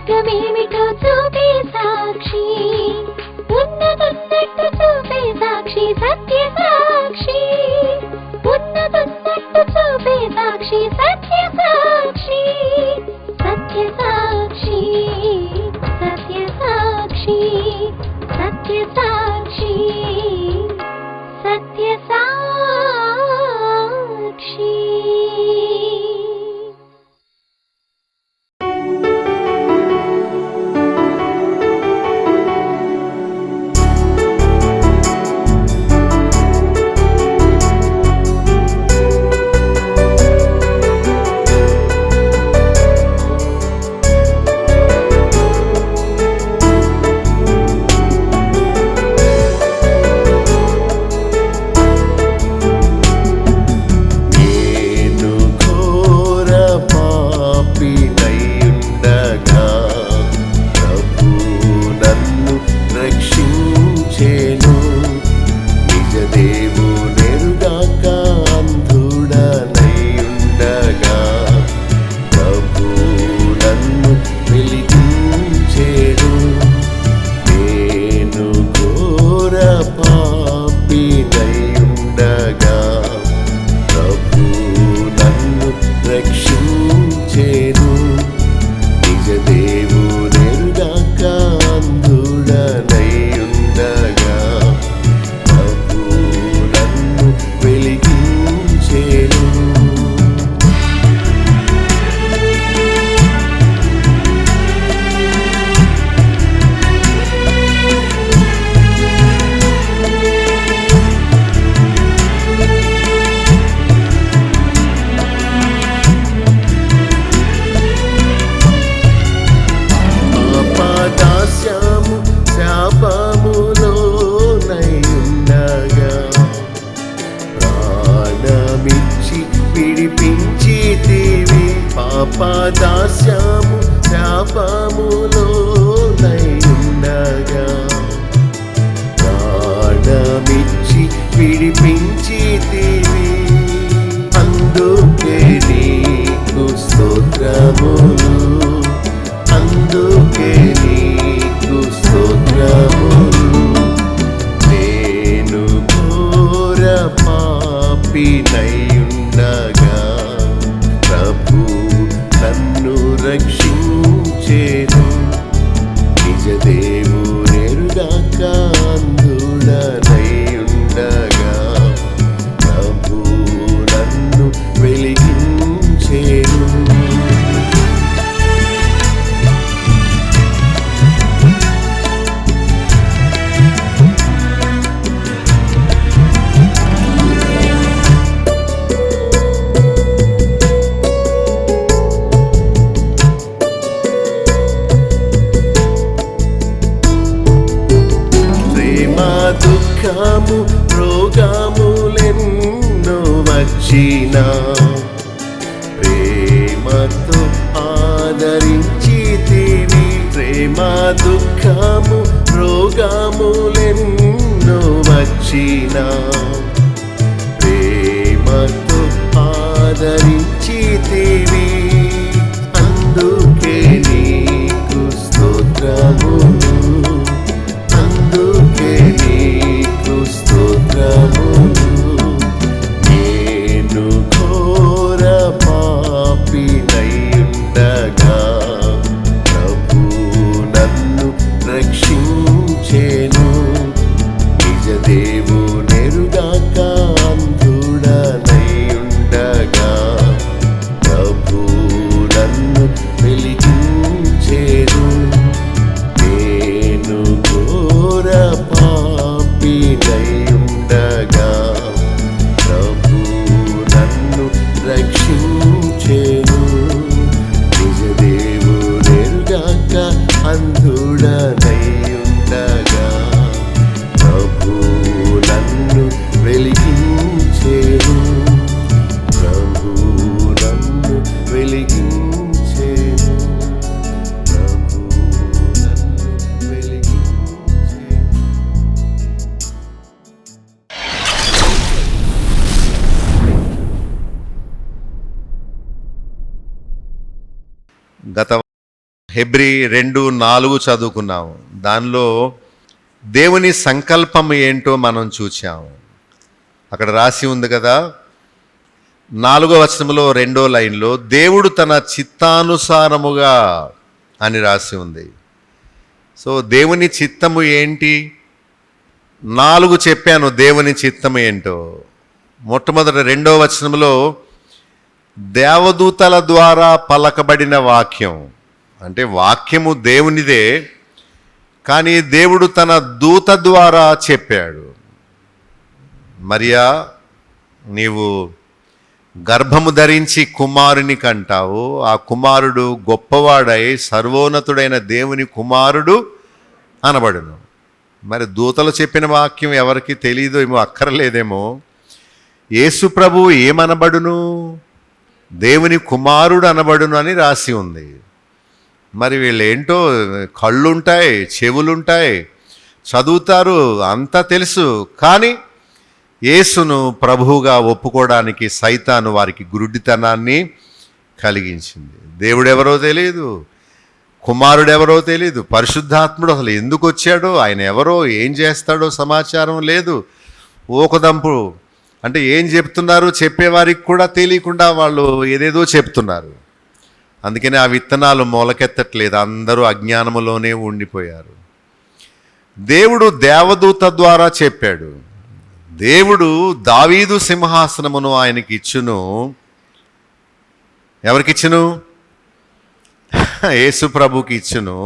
మార్గమేమిటో చూపే సాక్షి, ఉన్నతున్నట్టు చూపే సాక్షి, సత్య సాక్షి, ఉన్నతున్నట్టు చూపే సాక్షి, సత్య సాక్షి, సత్య సాక్షి, సత్య సాక్షి, సత్య సాక్షి, సత్య సాక్షి. పాపదాస్యము శాపములోనయుండగా ప్రాణమిచ్చి విడిపించితివి, అందుకే నీకు స్తోత్రములు, అందుకే నీకు స్తోత్రములు. నేను ఘోర పాపినయుండగా ప్రభు నన్ను రక్షించేను, నిజ దేవుడెరుగాక అంధుడనయుండగా ప్రభు నన్ను వెలిగించేను. దుఃఖము రోగములెన్నో వచ్చినా ప్రేమతో ఆదరించితివి, ప్రేమ దుఃఖము రోగములెన్నో వచ్చినా ప్రేమతో ఆదరించితివి, అందుకే నీకు స్తోత్రములు, అందుకే నీకు స్తోత్రములు. నేను ఘోర పాపినయుండగా ప్రభు నన్ను రక్షించేను, నిజ దేవుడెరుగాక అంధుడనయుండగా ప్రభు నన్ను వెలిగించేను. నేను ఘోర పాపినయుండగా ప్రభు నన్ను రక్షించేను, నిజ దేవుడెరుగాక అంధుడనయుండగా ప్రభు నన్ను వెలిగించేను, ప్రభు నన్ను వెలిగించేను, ప్రభు నన్ను వెలిగించేను. గత హెబ్రీ 2:4 చదువుకున్నాము. దానిలో దేవుని సంకల్పం ఏంటో మనం చూచాము. అక్కడ రాసి ఉంది కదా, 4వ వచనంలో 2వ లైన్లో దేవుడు తన చిత్తానుసారముగా అని రాసి ఉంది. సో దేవుని చిత్తము ఏంటి? 4 చెప్పాను దేవుని చిత్తము ఏంటో. మొట్టమొదటి 2వ వచనంలో దేవదూతల ద్వారా పలకబడిన వాక్యం, అంటే వాక్యము దేవునిదే, కానీ దేవుడు తన దూత ద్వారా చెప్పాడు. మరియా, నీవు గర్భము ధరించి కుమారుని కంటావు, ఆ కుమారుడు గొప్పవాడై సర్వోన్నతుడైన దేవుని కుమారుడు అనబడును. మరి దూతలు చెప్పిన వాక్యం ఎవరికి తెలియదు ఏమో, అక్కర్లేదేమో. యేసు ప్రభు ఏమనబడును? దేవుని కుమారుడు అనబడును అని రాసి ఉంది. మరి వీళ్ళు ఏంటో, కళ్ళుంటాయి, చెవులుంటాయి, చదువుతారు, అంతా తెలుసు, కానీ యేసును ప్రభువుగా ఒప్పుకోవడానికి సైతాను వారికి గురుడితనాన్ని కలిగించింది. దేవుడెవరో తెలియదు, కుమారుడెవరో తెలియదు, పరిశుద్ధాత్ముడు అసలు ఎందుకు వచ్చాడో, ఆయన ఎవరో, ఏం చేస్తాడో సమాచారం లేదు. ఓకదంపు అంటే ఏం చెప్తున్నారు చెప్పేవారికి కూడా తెలియకుండా వాళ్ళు ఏదేదో చెప్తున్నారు. అందుకని ఆ విత్తనాలు మొలకెత్తట్లేదు, అందరూ అజ్ఞానములోనే ఉండిపోయారు. దేవుడు దేవదూత ద్వారా చెప్పాడు. దేవుడు దావీదు సింహాసనమును ఆయనకి ఇచ్చును. ఎవరికిచ్చును? యేసు ప్రభుకి ఇచ్చును.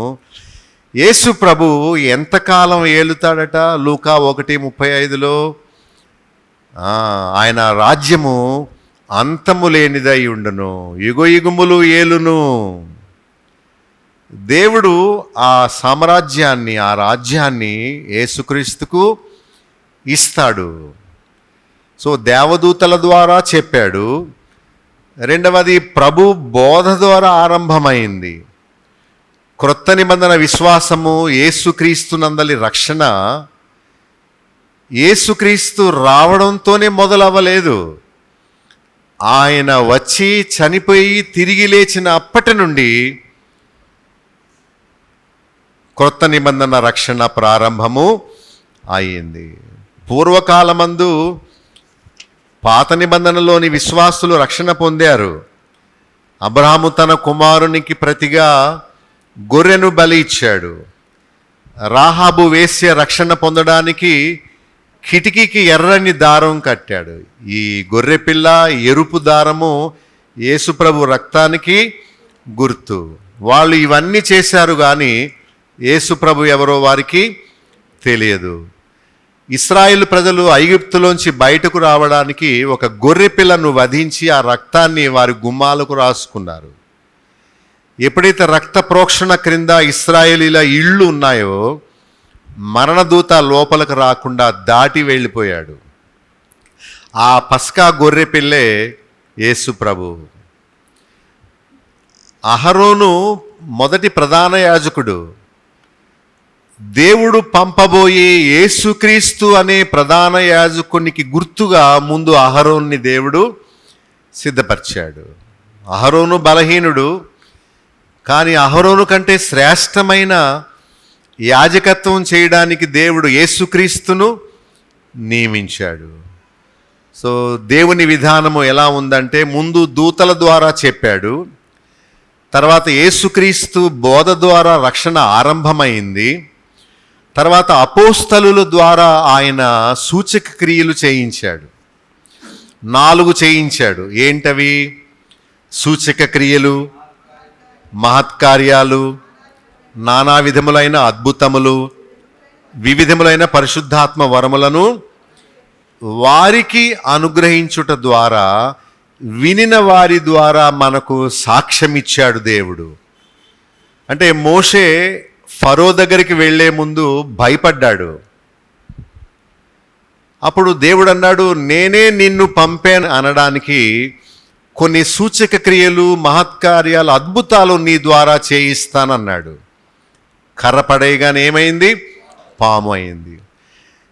యేసు ప్రభు ఎంతకాలం ఏలుతాడట? లూకా 1:35లో ఆయన రాజ్యము అంతము లేనిదై ఉండును, యుగయుగములు ఏలును. దేవుడు ఆ సామ్రాజ్యాన్ని, ఆ రాజ్యాన్ని యేసుక్రీస్తుకు ఇస్తాడు. సో దేవదూతల ద్వారా చెప్పాడు. రెండవది ప్రభు బోధ ద్వారా ఆరంభమైంది. క్రొత్త నిబంధన విశ్వాసము, యేసుక్రీస్తునందలి రక్షణ యేసుక్రీస్తు రావడంతోనే మొదలవ్వలేదు. ఆయన వచ్చి చనిపోయి తిరిగి లేచిన అప్పటి నుండి క్రొత్త నిబంధన రక్షణ ప్రారంభము అయింది. పూర్వకాలమందు పాత నిబంధనలోని విశ్వాసులు రక్షణ పొందారు. అబ్రహాము తన కుమారునికి ప్రతిగా గొర్రెను బలి ఇచ్చాడు. రాహాబు వేశ్య రక్షణ పొందడానికి కిటికీకి ఎర్రని దారం కట్టాడు. ఈ గొర్రెపిల్ల ఎరుపు దారము యేసుప్రభు రక్తానికి గుర్తు. వాళ్ళు ఇవన్నీ చేశారు, కానీ యేసుప్రభు ఎవరో వారికి తెలియదు. ఇశ్రాయేలు ప్రజలు ఐగుప్తులోంచి బయటకు రావడానికి ఒక గొర్రెపిల్లను వధించి ఆ రక్తాన్ని వారి గుమ్మాలకు రాసుకున్నారు. ఎప్పుడైతే రక్త ప్రోక్షణ క్రింద ఇశ్రాయేలీల ఇళ్ళు ఉన్నాయో, మరణదూత లోపలికి రాకుండా దాటి వెళ్ళిపోయాడు. ఆ పస్కా గొర్రెపిల్లే యేసు ప్రభు. అహరోను మొదటి ప్రధాన యాజకుడు. దేవుడు పంపబోయే యేసుక్రీస్తు అనే ప్రధాన యాజకునికి గుర్తుగా ముందు అహరోన్ని దేవుడు సిద్ధపరిచాడు. అహరోను బలహీనుడు, కానీ అహరోను కంటే శ్రేష్టమైన యాజకత్వం చేయడానికి దేవుడు యేసుక్రీస్తును నియమించాడు. సో దేవుని విధానము ఎలా ఉందంటే, ముందు దూతల ద్వారా చెప్పాడు, తర్వాత యేసుక్రీస్తు బోధ ద్వారా రక్షణ ఆరంభమైంది, తర్వాత అపోస్తలుల ద్వారా ఆయన సూచక క్రియలు చేయించాడు. 4 చేయించాడు. ఏంటవి? సూచక క్రియలు, మహత్కార్యాలు, నానా విధములైన అద్భుతములు, వివిధములైన పరిశుద్ధాత్మ వరములను వారికి అనుగ్రహించుట ద్వారా వినిన వారి ద్వారా మనకు సాక్ష్యమిచ్చాడు దేవుడు. అంటే మోషే ఫరో దగ్గరికి వెళ్ళే ముందు భయపడ్డాడు. అప్పుడు దేవుడు అన్నాడు, నేనే నిన్ను పంపాను అనడానికి కొన్ని సూచక క్రియలు, మహత్కార్యాలు, అద్భుతాలు నీ ద్వారా చేయిస్తానన్నాడు. కర్ర పడేయగానే ఏమైంది? పాము అయింది.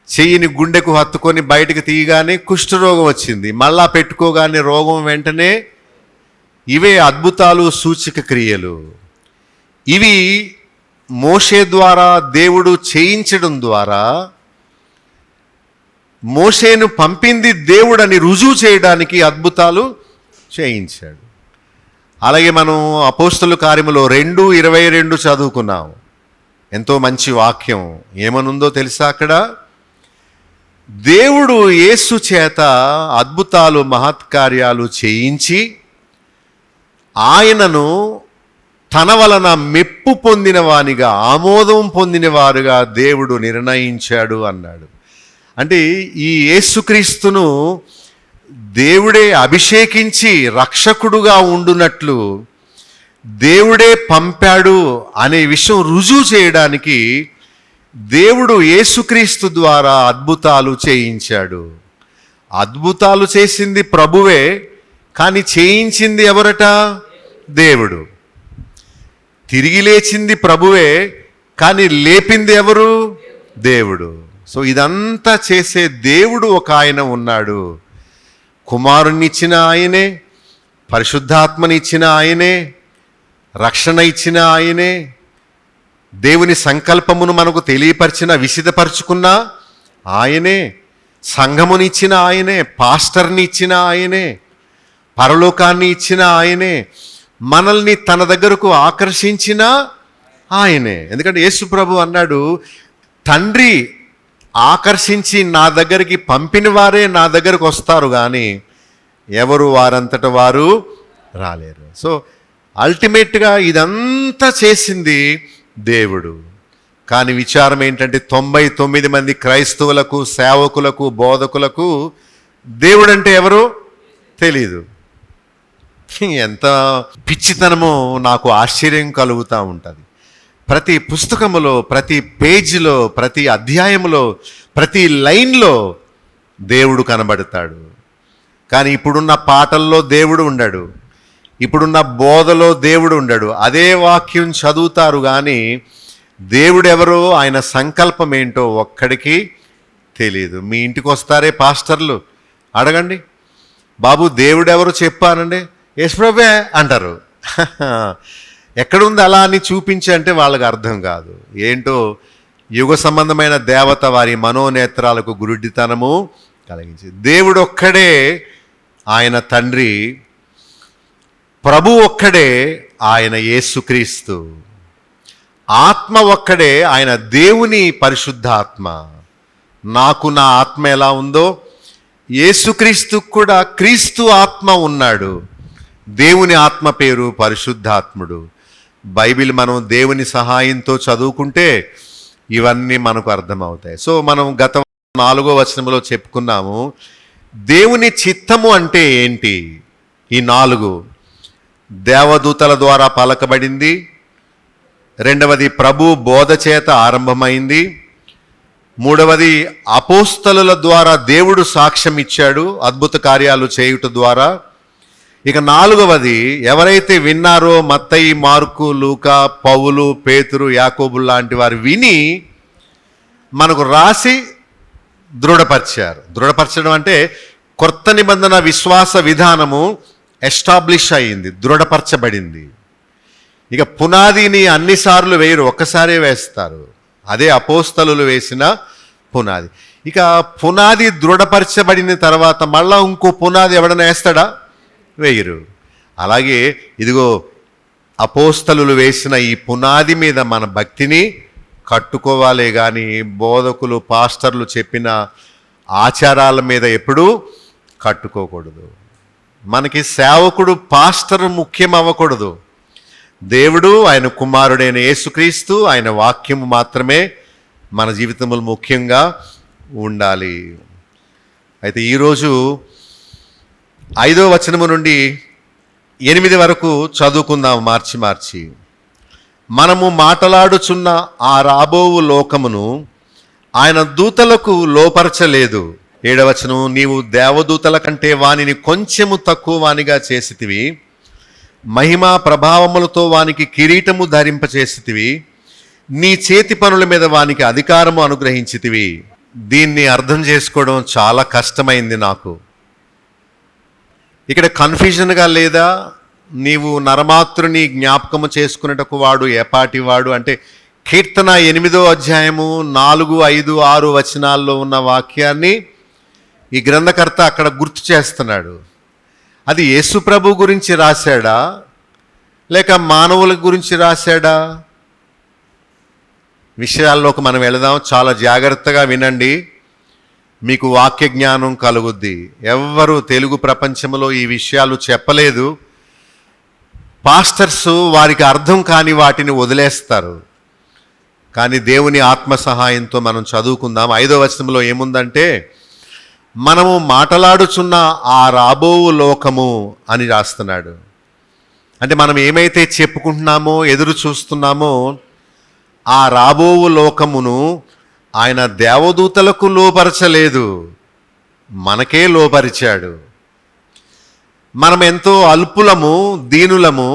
చెయ్యిని గుండెకు హత్తుకొని బయటకు తీయగానే కుష్ఠరోగం వచ్చింది. మళ్ళా పెట్టుకోగానే రోగం వెంటనే. ఇవే అద్భుతాలు, సూచక క్రియలు. ఇవి మోషే ద్వారా దేవుడు చేయించడం ద్వారా మోషేను పంపింది దేవుడని రుజువు చేయడానికి అద్భుతాలు చేయించాడు. అలాగే మనం అపోస్తల కార్యములో 2:22 చదువుకున్నాం. ఎంతో మంచి వాక్యం. ఏమనుందో తెలుసా అక్కడ? దేవుడు యేసు చేత అద్భుతాలు మహత్కార్యాలు చేయించి ఆయనను తన వలన మెప్పు పొందిన వానిగా, ఆమోదం పొందిన వారుగా దేవుడు నిర్ణయించాడు అన్నాడు. అంటే ఈ యేసుక్రీస్తును దేవుడే అభిషేకించి రక్షకుడుగా ఉండునట్లు దేవుడే పంపాడు అనే విషయం రుజువు చేయడానికి దేవుడు యేసుక్రీస్తు ద్వారా అద్భుతాలు చేయించాడు. అద్భుతాలు చేసింది ప్రభువే, కానీ చేయించింది ఎవరట? దేవుడు. తిరిగి లేచింది ప్రభువే, కానీ లేపింది ఎవరు? దేవుడు. సో ఇదంతా చేసే దేవుడు ఒక ఆయన ఉన్నాడు. కుమారుణ్ణి ఇచ్చిన ఆయనే, పరిశుద్ధాత్మని ఇచ్చిన ఆయనే, రక్షణ ఇచ్చిన ఆయనే, దేవుని సంకల్పమును మనకు తెలియపరిచిన విశదపరుచుకున్న ఆయనే, సంఘముని ఇచ్చిన ఆయనే, పాస్టర్ని ఇచ్చిన ఆయనే, పరలోకాన్ని ఇచ్చిన ఆయనే, మనల్ని తన దగ్గరకు ఆకర్షించిన ఆయనే. ఎందుకంటే యేసు ప్రభు అన్నాడు, తండ్రి ఆకర్షించి నా దగ్గరికి పంపిన వారే నా దగ్గరకు వస్తారు, కానీ ఎవరు వారంతట వారు రాలేరు. సో అల్టిమేట్గా ఇదంతా చేసింది దేవుడు. కానీ విచారం ఏంటంటే 99 మంది క్రైస్తవులకు, సేవకులకు, బోధకులకు దేవుడు అంటే ఎవరు తెలీదు. ఎంత పిచ్చితనమో నాకు ఆశ్చర్యం కలుగుతూ ఉంటుంది. ప్రతి పుస్తకములో, ప్రతి పేజీలో, ప్రతి అధ్యాయంలో, ప్రతి లైన్లో దేవుడు కనబడతాడు. కానీ ఇప్పుడున్న పాటల్లో దేవుడు ఉండడు, ఇప్పుడున్న బోధలో దేవుడు ఉండడు. అదే వాక్యం చదువుతారు కానీ దేవుడు ఎవరో, ఆయన సంకల్పం ఏంటో ఒక్కడికి తెలియదు. మీ ఇంటికి వస్తారే పాస్టర్లు, అడగండి, బాబు దేవుడు ఎవరు చెప్పానండి, యేసుప్రభువే అంటారు. ఎక్కడుంది అలా అని చూపించి అంటే వాళ్ళకి అర్థం కాదు. ఏంటో యుగ సంబంధమైన దేవత వారి మనోనేత్రాలకు గురుడితనము కలిగించి. దేవుడు ఒక్కడే ఆయన తండ్రి, ప్రభు ఒక్కడే ఆయన యేసుక్రీస్తు, ఆత్మ ఒక్కడే ఆయన దేవుని పరిశుద్ధాత్మ. నాకు నా ఆత్మ ఎలా ఉందో యేసుక్రీస్తుకు కూడా క్రీస్తు ఆత్మ ఉన్నాడు. దేవుని ఆత్మ పేరు పరిశుద్ధాత్ముడు. బైబిల్ మనం దేవుని సహాయంతో చదువుకుంటే ఇవన్నీ మనకు అర్థమవుతాయి. సో మనం గత 4వ వచనంలో చెప్పుకున్నాము, దేవుని చిత్తము అంటే ఏంటి? ఈ 4 దేవదూతల ద్వారా పలకబడింది, రెండవది ప్రభు బోధ చేత ఆరంభమైంది, మూడవది అపోస్తలుల ద్వారా దేవుడు సాక్ష్యం ఇచ్చాడు అద్భుత కార్యాలు చేయుట ద్వారా, ఇక 4వది ఎవరైతే విన్నారో మత్తయి, మార్కు, లూకా, పౌలు, పేతురు, యాకోబు లాంటి వారు విని మనకు రాసి దృఢపరిచారు. దృఢపరచడం అంటే కొత్త నిబంధన విశ్వాస విధానము ఎస్టాబ్లిష్ అయింది, దృఢపరచబడింది. ఇక పునాదిని అన్నిసార్లు వేయరు, ఒక్కసారే వేస్తారు. అదే అపోస్తలులు వేసిన పునాది. ఇక పునాది దృఢపరచబడిన తర్వాత మళ్ళా ఇంకో పునాది ఎవడన్నా వేస్తాడా? వేయరు. అలాగే ఇదిగో అపోస్తలులు వేసిన ఈ పునాది మీద మన భక్తిని కట్టుకోవాలే కానీ బోధకులు, పాస్టర్లు చెప్పిన ఆచారాల మీద ఎప్పుడూ కట్టుకోకూడదు. మనకి సేవకుడు, పాస్టర్ ముఖ్యం అవ్వకూడదు. దేవుడు, ఆయన కుమారుడైన యేసుక్రీస్తు, ఆయన వాక్యము మాత్రమే మన జీవితంలో ముఖ్యంగా ఉండాలి. అయితే ఈరోజు 5వ వచనము నుండి 8 వరకు చదువుకుందాం మార్చి. మనము మాటలాడుచున్న ఆ రాబోవు లోకమును ఆయన దూతలకు లోపరచలేదు. 7వ వచనం, నీవు దేవదూతల కంటే వానిని కొంచెము తక్కువ వానిగా చేసితివి, మహిమా ప్రభావములతో వానికి కిరీటము ధరింపచేసితివి, నీ చేతి పనుల మీద వానికి అధికారము అనుగ్రహించితివి. దీన్ని అర్థం చేసుకోవడం చాలా కష్టమైంది నాకు. ఇక్కడ కన్ఫ్యూజన్గా లేదా? నీవు నరమాతృని జ్ఞాపకము చేసుకునేటకు వాడు ఏపాటివాడు అంటే కీర్తన 8వ అధ్యాయము 4, 5, 6 వచనాల్లో ఉన్న వాక్యాన్ని ఈ గ్రంథకర్త అక్కడ గుర్తు చేస్తున్నాడు. అది యేసు ప్రభు గురించి రాశాడా లేక మానవుల గురించి రాశాడా? విషయాల్లోకి మనం వెళదాం. చాలా జాగ్రత్తగా వినండి, మీకు వాక్య జ్ఞానం కలుగుద్ది. ఎవ్వరూ తెలుగు ప్రపంచంలో ఈ విషయాలు చెప్పలేదు. పాస్టర్స్ వారికి అర్థం కాని వాటిని వదిలేస్తారు. కానీ దేవుని ఆత్మ సహాయంతో మనం చదువుకుందాం. 5వ వచనంలో ఏముందంటే, మనము మాటలాడుచున్న ఆ రాబోవు లోకము అని రాస్తున్నాడు. అంటే మనం ఏమైతే చెప్పుకుంటున్నామో, ఎదురు చూస్తున్నామో, ఆ రాబోవు లోకమును ఆయన దేవదూతలకు లోపరచలేదు, మనకే లోపరిచాడు. మనం ఎంతో అల్పులము, దీనులము,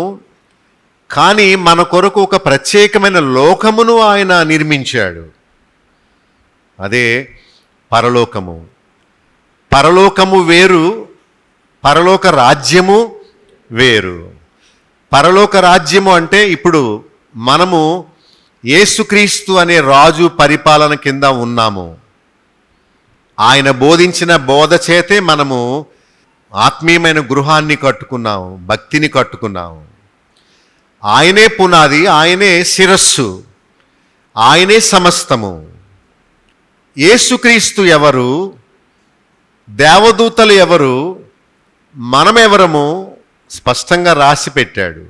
కానీ మన కొరకు ఒక ప్రత్యేకమైన లోకమును ఆయన నిర్మించాడు. అదే పరలోకము. పరలోకము వేరు, పరలోక రాజ్యము వేరు. పరలోక రాజ్యము అంటే ఇప్పుడు మనము యేసుక్రీస్తు అనే రాజు పరిపాలన కింద ఉన్నాము. ఆయన బోధించిన బోధ చేతే మనము ఆత్మీయమైన గృహాన్ని కట్టుకున్నాము, భక్తిని కట్టుకున్నాము. ఆయనే పునాది, ఆయనే శిరస్సు, ఆయనే సమస్తము. యేసుక్రీస్తు ఎవరు, దేవదూతలు ఎవరు, మనమెవరము స్పష్టంగా రాసి పెట్టాడు.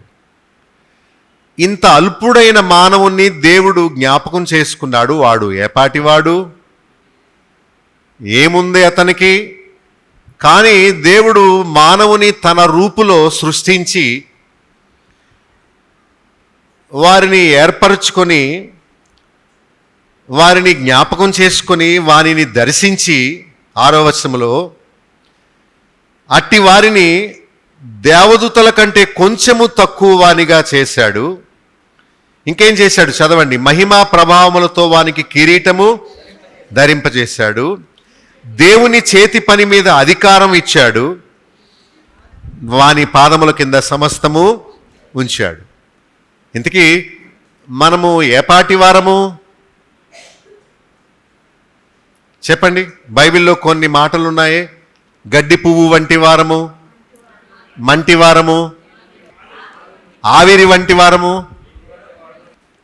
ఇంత అల్పుడైన మానవుణ్ణి దేవుడు జ్ఞాపకం చేసుకున్నాడు. వాడు ఏపాటివాడు, ఏముంది అతనికి? కానీ దేవుడు మానవుని తన రూపులో సృష్టించి వారిని ఏర్పరచుకొని, వారిని జ్ఞాపకం చేసుకొని, వారిని దర్శించి 6వ వచనంలో అట్టి వారిని దేవదూతల కంటే కొంచెము తక్కువ వానిగా చేశాడు. ఇంకేం చేశాడు చదవండి. మహిమా ప్రభావములతో వానికి కిరీటము ధరింపజేశాడు, దేవుని చేతి పని మీద అధికారం ఇచ్చాడు, వాని పాదముల కింద సమస్తము ఉంచాడు. ఇంతకీ మనము ఏపాటి వారము చెప్పండి. బైబిల్లో కొన్ని మాటలు ఉన్నాయి. గడ్డి పువ్వు వంటి వారము, మంటి వారము, ఆవిరి వంటి వారము.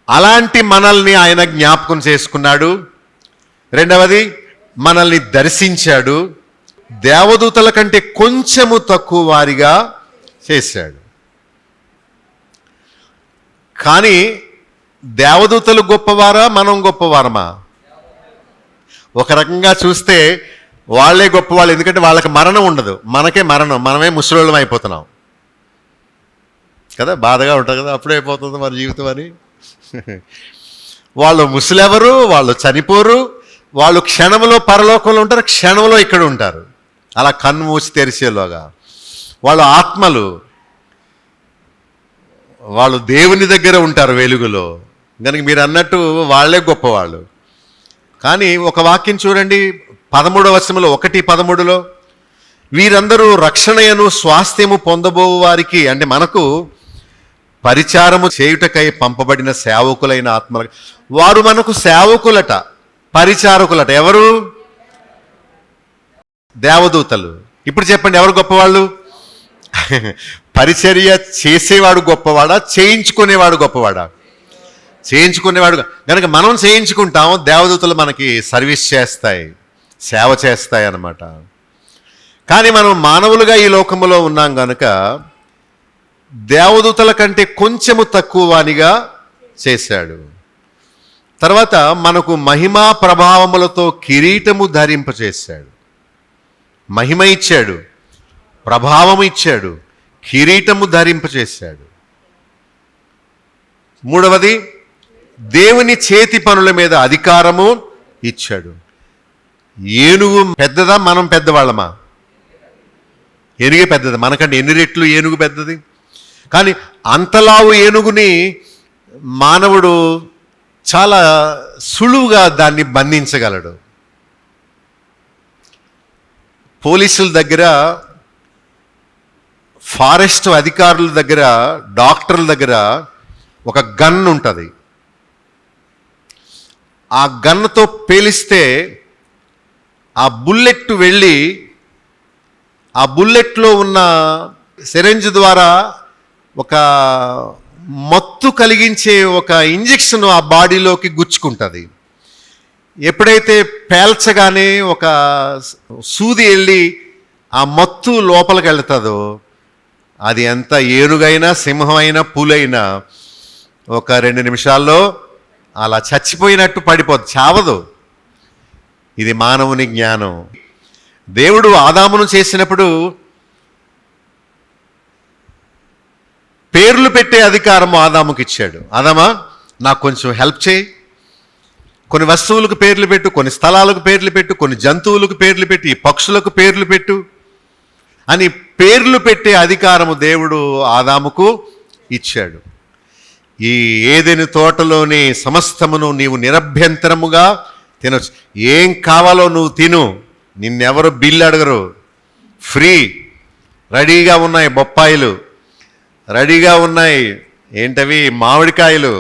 అలాంటి మనల్ని ఆయన జ్ఞాపకం చేసుకున్నాడు. రెండవది, మనల్ని దర్శించాడు, దేవదూతల కంటే కొంచెము తక్కువ వారిగా చేశాడు. కానీ దేవదూతలు గొప్పవారా, మనం గొప్పవారమా? ఒక రకంగా చూస్తే వాళ్ళే గొప్పవాళ్ళు, ఎందుకంటే వాళ్ళకి మరణం ఉండదు, మనకే మరణం, మనమే ముసలోళ్ళం అయిపోతున్నాం కదా. బాధగా ఉంటుంది కదా, అప్పుడే అయిపోతుంది మన జీవితం అని. వాళ్ళు ముసలెవరు, వాళ్ళు చనిపోరు, వాళ్ళు క్షణంలో పరలోకంలో ఉంటారు, క్షణంలో ఇక్కడ ఉంటారు. అలా కన్ను మూసి తెరిచేలోగా వాళ్ళు ఆత్మలు, వాళ్ళు దేవుని దగ్గర ఉంటారు వెలుగులో. కనుక మీరు అన్నట్టు వాళ్ళే గొప్పవాళ్ళు. కానీ ఒక వాక్యం చూడండి, 13వ వచనంలో 1:13లో, వీరందరూ రక్షణయను స్వాస్థ్యము పొందబోవు వారికి, అంటే మనకు పరిచారము చేయుటకై పంపబడిన సేవకులైన ఆత్మల, వారు మనకు సేవకులట, పరిచారకులట. ఎవరు? దేవదూతలు. ఇప్పుడు చెప్పండి, ఎవరు గొప్పవాళ్ళు? పరిచర్య చేసేవాడు గొప్పవాడా, చేయించుకునేవాడు గొప్పవాడా? చేయించుకునేవాడు. కనుక మనం చేయించుకుంటాం, దేవదూతలు మనకి సర్వీస్ చేస్తాయి, సేవ చేస్తాయి అన్నమాట. కానీ మనం మానవులుగా ఈ లోకంలో ఉన్నాం కనుక దేవదూతల కంటే కొంచెము తక్కువ వానిగా చేశాడు. తర్వాత మనకు మహిమా ప్రభావములతో కిరీటము ధరింపచేశాడు. మహిమ ఇచ్చాడు, ప్రభావము ఇచ్చాడు, కిరీటము ధరింపచేశాడు. మూడవది, దేవుని చేతి పనుల మీద అధికారము ఇచ్చాడు. ఏనుగు పెద్దదా, మనం పెద్దవాళ్ళమా? ఏనుగే పెద్దది, మనకంటే ఎన్ని రెట్లు ఏనుగు పెద్దది. కానీ అంతలావు ఏనుగుని మానవుడు చాలా సులువుగా దాన్ని బంధించగలడు. పోలీసుల దగ్గర ఫారెస్ట్ అధికారుల దగ్గర, డాక్టర్ల దగ్గర ఒక గన్ ఉంటుంది. ఆ గన్నుతో పేలిస్తే ఆ బుల్లెట్ వెళ్ళి ఆ బుల్లెట్లో ఉన్న సిరంజ్ ద్వారా ఒక మత్తు కలిగించే ఒక ఇంజెక్షన్ ఆ బాడీలోకి గుచ్చుకుంటుంది. ఎప్పుడైతే పేల్చగానే ఒక సూది వెళ్ళి ఆ మత్తు లోపలికి వెళ్తుందో, అది ఎంత ఏనుగైనా, సింహమైనా, పులైనా ఒక 2 నిమిషాల్లో అలా చచ్చిపోయినట్టు పడిపోద్ది, చావదు. ఇది మానవుని జ్ఞానం. దేవుడు ఆదామును చేసినప్పుడు పేర్లు పెట్టే అధికారం ఆదాముకి ఇచ్చాడు. ఆదామా, నాకు కొంచెం హెల్ప్ చేయి, కొన్ని వస్తువులకు పేర్లు పెట్టు, కొన్ని స్థలాలకు పేర్లు పెట్టు, కొన్ని జంతువులకు పేర్లు పెట్టు, ఈ పక్షులకు పేర్లు పెట్టు అని పేర్లు పెట్టే అధికారము దేవుడు ఆదాముకు ఇచ్చాడు. ఈ ఏదెను తోటలోని సమస్తమును నీవు నిరభ్యంతరముగా తినొచ్చు. ఏం కావాలో నువ్వు తిను, నిన్నెవరు బిల్లు అడగరు. ఫ్రీ. రెడీగా ఉన్నాయి బొప్పాయిలు, రెడీగా ఉన్నాయి ఏంటవి మామిడికాయలు.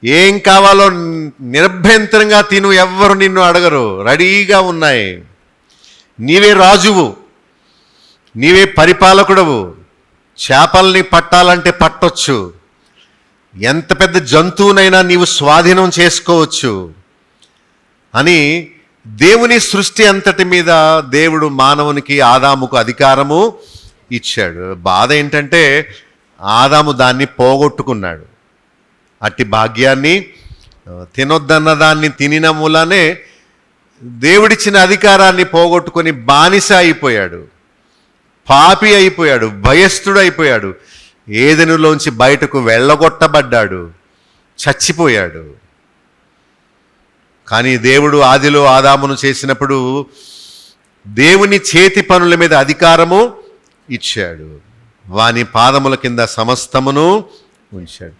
ఏం కావాలో నిరభ్యంతరంగా తిను, ఎవ్వరు నిన్ను అడగరు. రెడీగా ఉన్నాయి. నీవే రాజువు, నీవే పరిపాలకుడవు. చేపల్ని పట్టాలంటే పట్టొచ్చు. ఎంత పెద్ద జంతువునైనా నీవు స్వాధీనం చేసుకోవచ్చు అని దేవుని సృష్టి అంతటి మీద దేవుడు మానవునికి, ఆదాముకు అధికారము ఇచ్చాడు. బాధ ఏంటంటే ఆదాము దాన్ని పోగొట్టుకున్నాడు. అట్టి భాగ్యాన్ని, తినొద్దన్న దాన్ని తినిన మూలానే దేవుడిచ్చిన అధికారాన్ని పోగొట్టుకొని బానిస అయిపోయాడు, పాపి అయిపోయాడు, భయస్థుడు అయిపోయాడు, ఏదెనులోంచి బయటకు వెళ్ళగొట్టబడ్డాడు, చచ్చిపోయాడు. కానీ దేవుడు ఆదిలో ఆదామును చేసినప్పుడు దేవుని చేతి పనుల మీద అధికారము ఇచ్చాడు. వాని పాదముల కింద సమస్తమును ఉంచాడు.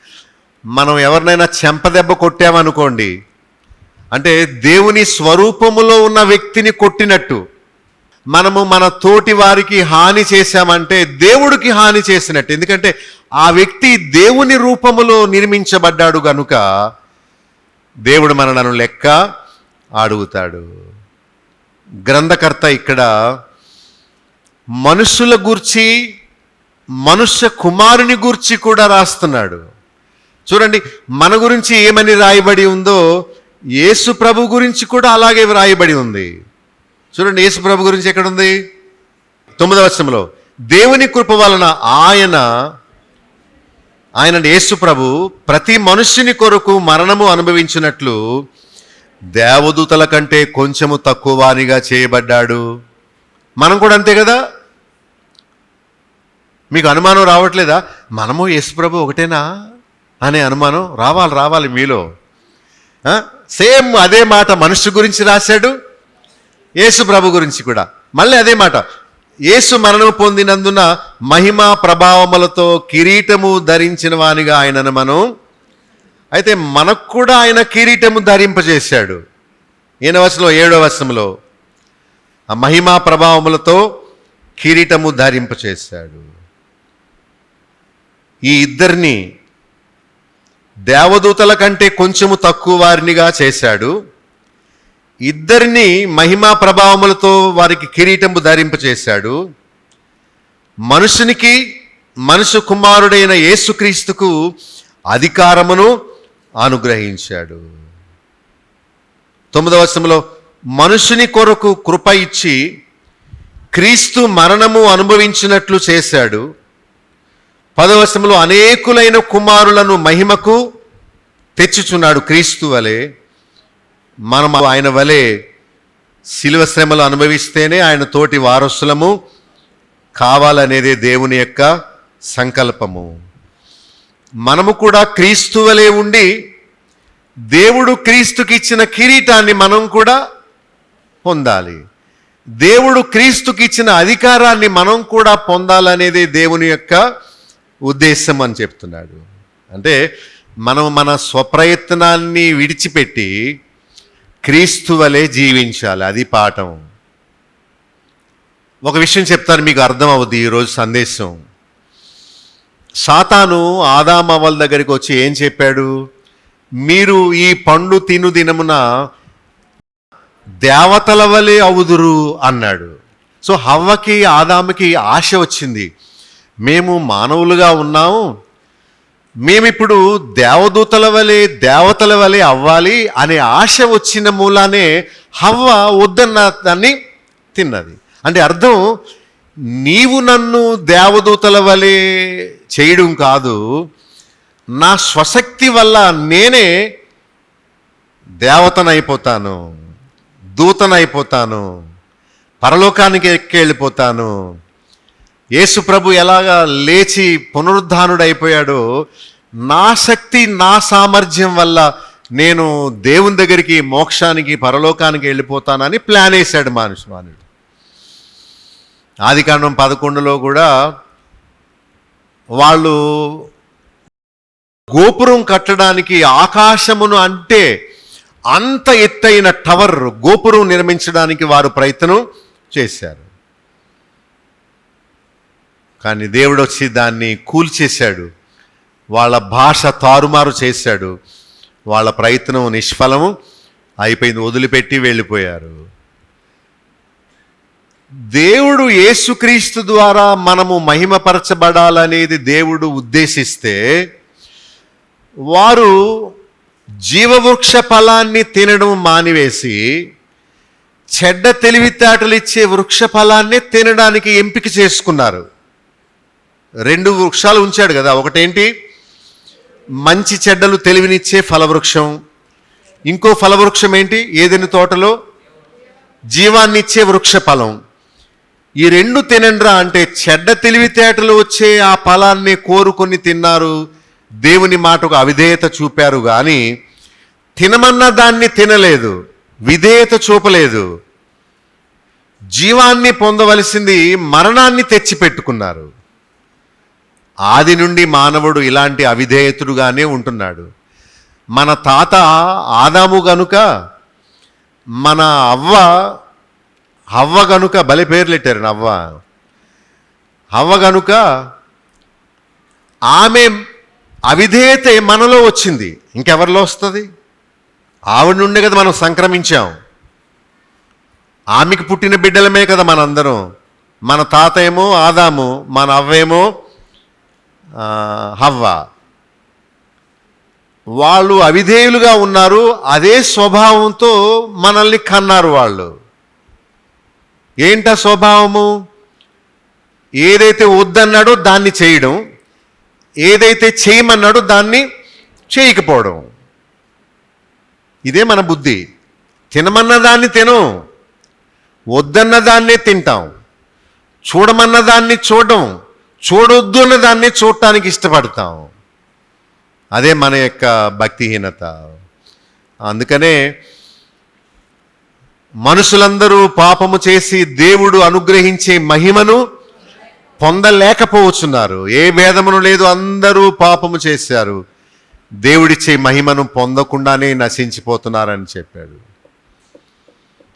మనం ఎవరినైనా చెంపదెబ్బ కొట్టామనుకోండి, అంటే దేవుని స్వరూపములో ఉన్న వ్యక్తిని కొట్టినట్టు. మనము మన తోటి వారికి హాని చేశామంటే దేవుడికి హాని చేసినట్టు. ఎందుకంటే ఆ వ్యక్తి దేవుని రూపములో నిర్మించబడ్డాడు గనుక దేవుడు మనలను లెక్క అడుగుతాడు. గ్రంథకర్త ఇక్కడ మనుషుల గూర్చి, మనుష్య కుమారుని గూర్చి కూడా రాస్తున్నాడు. చూడండి, మన గురించి ఏమని రాయబడి ఉందో యేసు ప్రభు గురించి కూడా అలాగే రాయబడి ఉంది. చూడండి, యేసు ప్రభు గురించి ఎక్కడుంది? 9వ వచనంలో, దేవుని కృప వలన ఆయన యేసు ప్రభు ప్రతి మనుష్యుని కొరకు మరణము అనుభవించినట్లు దేవదూతల కంటే కొంచెము తక్కువ వానిగా చేయబడ్డాడు. మనం కూడా అంతే కదా. మీకు అనుమానం రావట్లేదా? మనము యేసు ప్రభు ఒకటేనా అనే అనుమానం రావాలి మీలో. సేమ్ అదే మాట మనుష్యు గురించి రాశాడు, యేసు ప్రభు గురించి కూడా మళ్ళీ అదే మాట. యేసు మరణము పొందినందున మహిమా ప్రభావములతో కిరీటము ధరించిన వానిగా ఆయనను మనం, అయితే మనకు కూడా ఆయన కిరీటము ధరింపజేశాడు. 7వ వచనంలో ఆ మహిమా ప్రభావములతో కిరీటము ధరింపచేశాడు. ఈ ఇద్దరిని దేవదూతల కంటే కొంచెము తక్కువ వారినిగా చేశాడు. ఇద్దరిని మహిమా ప్రభావములతో వారికి కిరీటము ధరింపచేశాడు. మనుషునికి, మనుషు కుమారుడైన యేసుక్రీస్తుకు అధికారమును అనుగ్రహించాడు. 9వ వచనంలో మనుషుని కొరకు కృప ఇచ్చి క్రీస్తు మరణము అనుభవించినట్లు చేశాడు. 10వ వచనంలో అనేకులైన కుమారులను మహిమకు తెచ్చుచున్నాడు. క్రీస్తు వలె మనం ఆయన వలె శిలువ శ్రమలు అనుభవిస్తేనే ఆయన తోటి వారసులము కావాలనేదే దేవుని యొక్క సంకల్పము. మనము కూడా క్రీస్తు వలె ఉండి దేవుడు క్రీస్తుకి ఇచ్చిన కిరీటాన్ని మనం కూడా పొందాలి. దేవుడు క్రీస్తుకి ఇచ్చిన అధికారాన్ని మనం కూడా పొందాలనేదే దేవుని యొక్క ఉద్దేశం అని చెప్తున్నాడు. అంటే మనం మన స్వప్రయత్నాన్ని విడిచిపెట్టి క్రీస్తు వలె జీవించాలి. అది పాఠం. ఒక విషయం చెప్తాను, మీకు అర్థం అవుద్ది ఈరోజు సందేశం. సాతాను ఆదామవ్వల దగ్గరికి వచ్చి ఏం చెప్పాడు? మీరు ఈ పండు తిను దినమున దేవతల వలె అవుదురు అన్నాడు. సో హవ్వకి ఆదాముకి ఆశ వచ్చింది, మేము మానవులుగా ఉన్నాము, మేమిప్పుడు దేవతల వలె అవ్వాలి అనే ఆశ వచ్చిన మూలానే హవ్వ వద్దన్న దాన్ని తిన్నది. అంటే అర్థం, నీవు నన్ను దేవదూతల వలె చేయడం కాదు, నా స్వశక్తి వల్ల నేనే దేవతనైపోతాను, దూతనైపోతాను, పరలోకానికి ఎక్కి వెళ్ళిపోతాను. యేసు ప్రభు ఎలాగా లేచి పునరుద్ధానుడైపోయాడో, నా శక్తి నా సామర్థ్యం వల్ల నేను దేవుని దగ్గరికి, మోక్షానికి, పరలోకానికి వెళ్ళిపోతానని ప్లాన్ వేశాడు మానవుడు. ఆదికాండం 11లో కూడా వాళ్ళు గోపురం కట్టడానికి ఆకాశమును అంటే అంత ఎత్తైన టవర్, గోపురం నిర్మించడానికి వారు ప్రయత్నం చేశారు. కానీ దేవుడు వచ్చి దాన్ని కూల్చేశాడు, వాళ్ళ భాష తారుమారు చేశాడు, వాళ్ళ ప్రయత్నం నిష్ఫలము అయిపోయింది, వదిలిపెట్టి వెళ్ళిపోయారు. దేవుడు యేసుక్రీస్తు ద్వారా మనము మహిమపరచబడాలనేది దేవుడు ఉద్దేశిస్తే, వారు జీవవృక్ష ఫలాన్ని తినడం మానివేసి చెడ్డ తెలివితేటలు ఇచ్చే వృక్ష ఫలాన్ని తినడానికి ఎంపిక చేసుకున్నారు. 2 వృక్షాలు ఉంచాడు కదా, ఒకటేంటి? మంచి చెడ్డలు తెలివినిచ్చే ఫలవృక్షం. ఇంకో ఫలవృక్షం ఏంటి? ఏదైనా తోటలో జీవాన్నిచ్చే వృక్ష ఫలం. ఈ 2 తినండ్రా అంటే చెడ్డ తెలివితేటలు వచ్చే ఆ ఫలాన్ని కోరుకొని తిన్నారు, దేవుని మాటకు అవిధేయత చూపారు. కానీ తినమన్న దాన్ని తినలేదు, విధేయత చూపలేదు. జీవాన్ని పొందవలసింది మరణాన్ని తెచ్చిపెట్టుకున్నారు. ఆది నుండి మానవుడు ఇలాంటి అవిధేయతుడుగానే ఉంటున్నాడు. మన తాత ఆదాము గనుక, మన హవ్వ గనుక, భలే పేర్లు పెట్టారు, హవ్వ గనుక ఆమె అవిధేయత మనలో వచ్చింది, ఇంకెవరిలో వస్తుంది? ఆవిడ నుండే కదా మనం సంక్రమించాం. ఆమెకు పుట్టిన బిడ్డలమే కదా మనందరం. మన తాత ఏమో ఆదాము, మన అవ్వేమో హవ్వ. వాళ్ళు అవిధేయులుగా ఉన్నారు, అదే స్వభావంతో మనల్ని కన్నారు వాళ్ళు. ఏంటా స్వభావము? ఏదైతే వద్దన్నాడో దాన్ని చేయడం, ఏదైతే చేయమన్నాడో దాన్ని చేయకపోవడం. ఇదే మన బుద్ధి. తినమన్న దాన్ని తినం, వద్దన్న దాన్నే తింటాం, చూడమన్న దాన్ని చూడడం, చూడొద్దు అన్న దాన్ని చూడటానికి ఇష్టపడతాం. అదే మన యొక్క భక్తిహీనత. అందుకనే మనుషులందరూ పాపము చేసి దేవుడు అనుగ్రహించే మహిమను పొందలేకపోవచ్చున్నారు. ఏ భేదమును లేదు, అందరూ పాపము చేశారు, దేవుడిచ్చే మహిమను పొందకుండానే నశించిపోతున్నారని చెప్పాడు.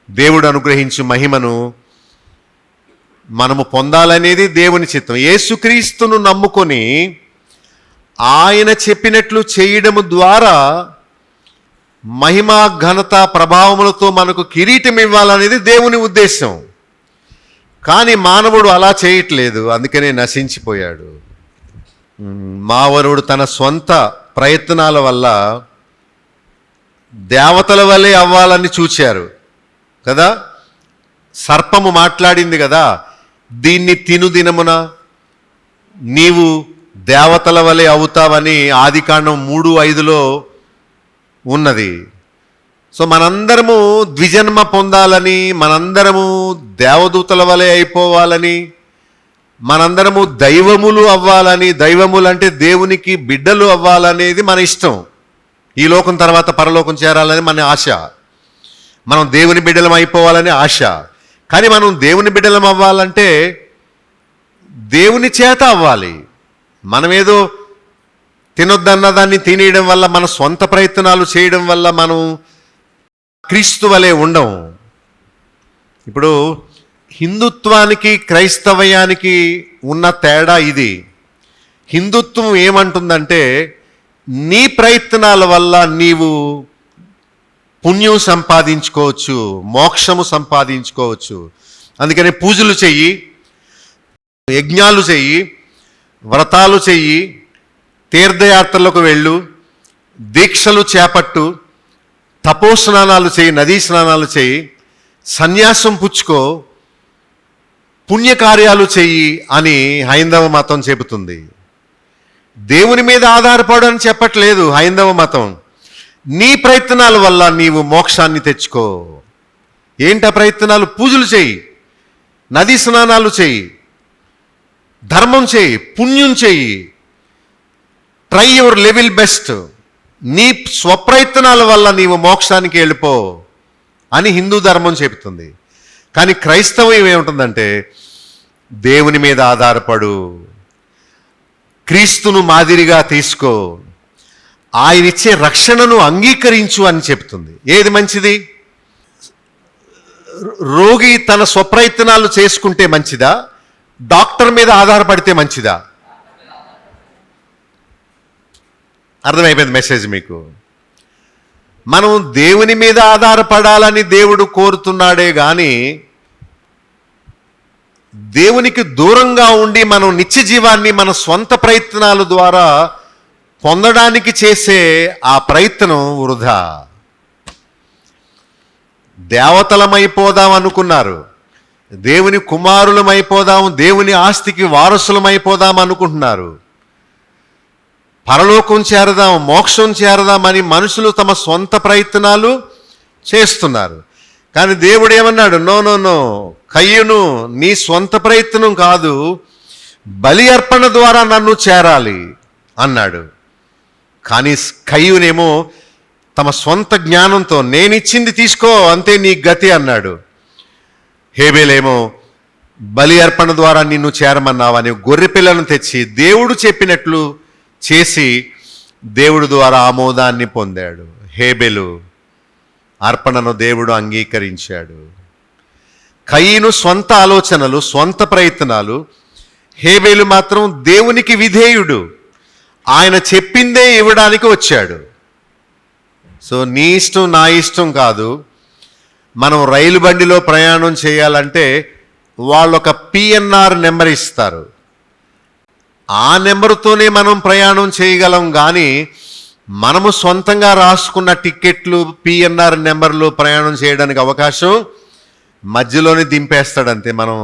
దేవుడు అనుగ్రహించు మహిమను మనము పొందాలనేది దేవుని చిత్తం. యేసుక్రీస్తును నమ్ముకొని ఆయన చెప్పినట్లు చేయడము ద్వారా మహిమ, ఘనత, ప్రభావములతో మనకు కిరీటం ఇవ్వాలనేది దేవుని ఉద్దేశం. కానీ మానవుడు అలా చేయట్లేదు, అందుకనే నశించిపోయాడు. మానవుడు తన సొంత ప్రయత్నాల వల్ల దేవతల వలె అవ్వాలని చూచారు కదా. సర్పము మాట్లాడింది కదా, దీన్ని తిను దినమున నీవు దేవతల వలె అవుతావని ఆదికాండం 3:5లో ఉన్నది. సో మనందరము ద్విజన్మ పొందాలని, మనందరము దేవదూతల వలె అయిపోవాలని, మనందరము దైవములు అవ్వాలని, దైవములు అంటే దేవునికి బిడ్డలు అవ్వాలనేది మన ఇష్టం. ఈ లోకం తర్వాత పరలోకం చేరాలని మన ఆశ, మనం దేవుని బిడ్డలం అయిపోవాలని ఆశ. కానీ మనం దేవుని బిడ్డలం అవ్వాలంటే దేవుని చేత అవ్వాలి. మనమేదో తినొద్దన్న దాన్ని తినేయడం వల్ల, మన సొంత ప్రయత్నాలు చేయడం వల్ల మనం క్రీస్తు వలె ఉండం. ఇప్పుడు హిందుత్వానికి క్రైస్తవయానికి ఉన్న తేడా ఇది. హిందుత్వం ఏమంటుందంటే నీ ప్రయత్నాల వల్ల నీవు పుణ్యం సంపాదించుకోవచ్చు, మోక్షము సంపాదించుకోవచ్చు. అందుకని పూజలు చెయ్యి, యజ్ఞాలు చెయ్యి, వ్రతాలు చెయ్యి, తీర్థయాత్రలకు వెళ్ళు, దీక్షలు చేపట్టు, తపోస్నానాలు చేయి, నదీ స్నానాలు చేయి, సన్యాసం పుచ్చుకో, పుణ్యకార్యాలు చెయ్యి అని హైందవ మతం చెబుతుంది. దేవుని మీద ఆధారపడు అని చెప్పట్లేదు హైందవ మతం. నీ ప్రయత్నాల వల్ల నీవు మోక్షాన్ని తెచ్చుకో. ఏంటి ప్రయత్నాలు? పూజలు చేయి, నదీ స్నానాలు చేయి, ధర్మం చేయి, పుణ్యం చేయి, ట్రై యువర్ లెవెల్ బెస్ట్. నీ స్వప్రయత్నాల వల్ల నీవు మోక్షానికి వెళ్ళిపో అని హిందూ ధర్మం చెబుతుంది. కానీ క్రైస్తవం ఏముంటుందంటే దేవుని మీద ఆధారపడు, క్రీస్తును మాదిరిగా తీసుకో, ఆయన ఇచ్చే రక్షణను అంగీకరించు అని చెప్తుంది. ఏది మంచిది? రోగి తన స్వప్రయత్నాలు చేసుకుంటే మంచిదా, డాక్టర్ మీద ఆధారపడితే మంచిదా? అర్థమైపోయింది మెసేజ్ మీకు. మనం దేవుని మీద ఆధారపడాలని దేవుడు కోరుతున్నాడే కానీ దేవునికి దూరంగా ఉండి మనం నిత్య జీవాన్ని మన స్వంత ప్రయత్నాల ద్వారా పొందడానికి చేసే ఆ ప్రయత్నం వృధా. దేవతలమైపోదాం అనుకున్నారు, దేవుని కుమారులమైపోదాం, దేవుని ఆస్తికి వారసులమైపోదాం అనుకుంటున్నారు, పరలోకం చేరదాం, మోక్షం చేరదామని మనుషులు తమ స్వంత ప్రయత్నాలు చేస్తున్నారు. కానీ దేవుడు ఏమన్నాడు? నో నో నో, కయ్యను నీ స్వంత ప్రయత్నం కాదు, బలి అర్పణ ద్వారా నన్ను చేరాలి అన్నాడు. కానీ కయ్యూనేమో తమ స్వంత జ్ఞానంతో నేనిచ్చింది తీసుకో అంతే నీ గతి అన్నాడు. హేబేలేమో బలి అర్పణ ద్వారా నిన్ను చేరమన్నావని గొర్రె పిల్లను తెచ్చి దేవుడు చెప్పినట్లు చేసి దేవుడు ద్వారా ఆమోదాన్ని పొందాడు. హేబెలు అర్పణను దేవుడు అంగీకరించాడు. కయీను స్వంత ఆలోచనలు, స్వంత ప్రయత్నాలు, హేబెలు మాత్రం దేవునికి విధేయుడు, ఆయన చెప్పిందే ఇవ్వడానికి వచ్చాడు. సో నీ ఇష్టం నా ఇష్టం కాదు. మనం రైలు బండిలో ప్రయాణం చేయాలంటే వాళ్ళు ఒక పిఎన్ఆర్ నెంబర్ ఇస్తారు, ఆ నెంబరుతోనే మనం ప్రయాణం చేయగలం. కానీ మనము సొంతంగా రాసుకున్న టిక్కెట్లు పిఎన్ఆర్ నెంబర్లో ప్రయాణం చేయడానికి అవకాశం మధ్యలోనే దింపేస్తాడంతే, మనం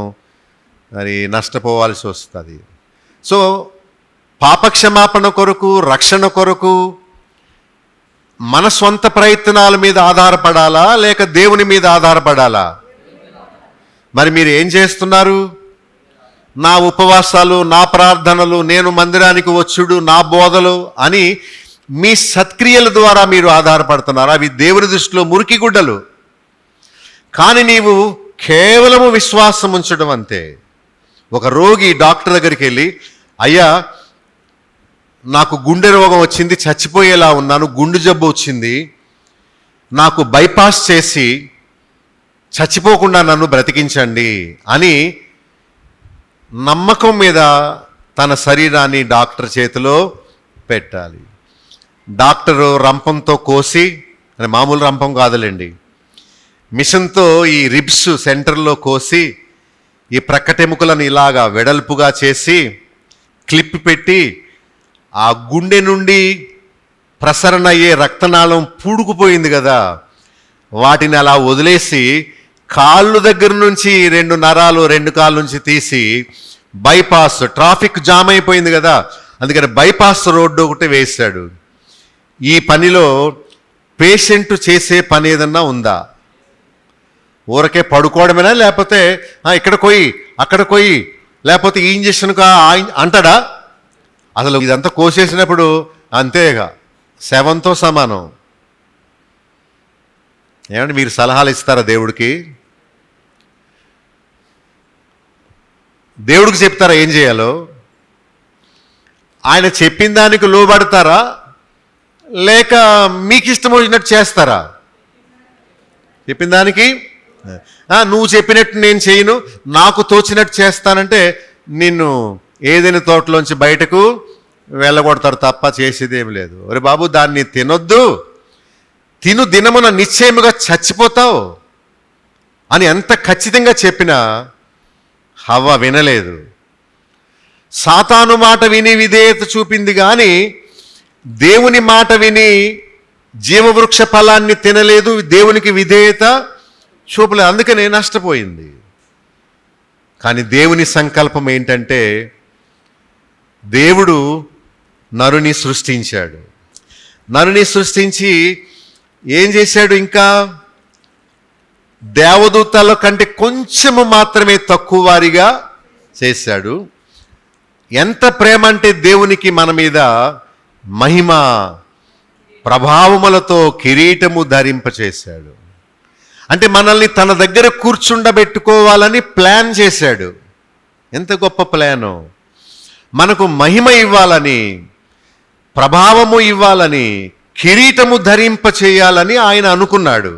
మరి నష్టపోవాల్సి వస్తుంది. సో పాపక్షమాపణ కొరకు, రక్షణ కొరకు మన స్వంత ప్రయత్నాల మీద ఆధారపడాలా లేక దేవుని మీద ఆధారపడాలా? మరి మీరు ఏం చేస్తున్నారు? నా ఉపవాసాలు, నా ప్రార్థనలు, నేను మందిరానికి వచ్చుడు, నా బోధలు అని మీ సత్క్రియల ద్వారా మీరు ఆధారపడుతున్నారు. అవి దేవుని దృష్టిలో మురికి గుడ్డలు. కానీ నీవు కేవలము విశ్వాసం ఉంచడం అంతే. ఒక రోగి డాక్టర్ దగ్గరికి వెళ్ళి, అయ్యా నాకు గుండె రోగం వచ్చింది, చచ్చిపోయేలా ఉన్నాను, గుండె జబ్బు వచ్చింది, నాకు బైపాస్ చేసి చచ్చిపోకుండా నన్ను బ్రతికించండి అని నమ్మకం మీద తన శరీరాన్ని డాక్టర్ చేతిలో పెట్టాలి. డాక్టరు రంపంతో కోసి, అని మామూలు రంపం కాదులేండి, మిషన్తో ఈ రిబ్స్ సెంటర్లో కోసి ఈ ప్రక్కటెముకలను ఇలాగా వెడల్పుగా చేసి క్లిప్ పెట్టి ఆ గుండె నుండి ప్రసరణ అయ్యే రక్తనాళం పూడుకుపోయింది కదా, వాటిని అలా వదిలేసి కాళ్ళు దగ్గర నుంచి 2 నరాలు 2 కాళ్ళ నుంచి తీసి బైపాస్, ట్రాఫిక్ జామ్ అయిపోయింది కదా, అందుకని బైపాస్ రోడ్డు ఒకటి వేశాడు. ఈ పనిలో పేషెంట్ చేసే పని ఏదన్నా ఉందా? ఊరకే పడుకోవడమేనా? లేకపోతే ఇక్కడ కొయ్యి, అక్కడ కొయ్యి, లేకపోతే ఈ ఇంజక్షన్ అంటాడా? అసలు ఇదంతా కోసేసినప్పుడు అంతేగా, శవంతో సమానం. ఏమంటే మీరు సలహాలు ఇస్తారా దేవుడికి? దేవుడికి చెప్తారా ఏం చేయాలో? ఆయన చెప్పిన దానికి లోబడతారా లేక మీకు ఇష్టం వచ్చినట్టు చేస్తారా? చెప్పిన దానికి నువ్వు చెప్పినట్టు నేను చేయను, నాకు తోచినట్టు చేస్తానంటే నిన్ను ఏదైనా తోటలోంచి బయటకు వెళ్ళగొడతారు తప్ప చేసేదేమి లేదు. ఒరే బాబు, దాన్ని తినొద్దు, తిను దినమున నిశ్చయముగా చచ్చిపోతావు అని ఎంత ఖచ్చితంగా చెప్పినా హవ్వ వినలేదు. సాతాను మాట విని విధేయత చూపింది కానీ దేవుని మాట విని జీవవృక్ష ఫలాన్ని తినలేదు, దేవునికి విధేయత చూపలేదు, అందుకనే నష్టపోయింది. కానీ దేవుని సంకల్పం ఏంటంటే దేవుడు నరుని సృష్టించాడు. నరుని సృష్టించి ఏం చేశాడు? ఇంకా దేవదూతల కంటే కొంచెము మాత్రమే తక్కువ వారిగా చేశాడు. ఎంత ప్రేమ అంటే దేవునికి మన మీద మహిమ ప్రభావములతో కిరీటము ధరింపచేశాడు. అంటే మనల్ని తన దగ్గర కూర్చుండబెట్టుకోవాలని ప్లాన్ చేశాడు. ఎంత గొప్ప ప్లాను! మనకు మహిమ ఇవ్వాలని, ప్రభావము ఇవ్వాలని, కిరీటము ధరింపచేయాలని ఆయన అనుకున్నాడు.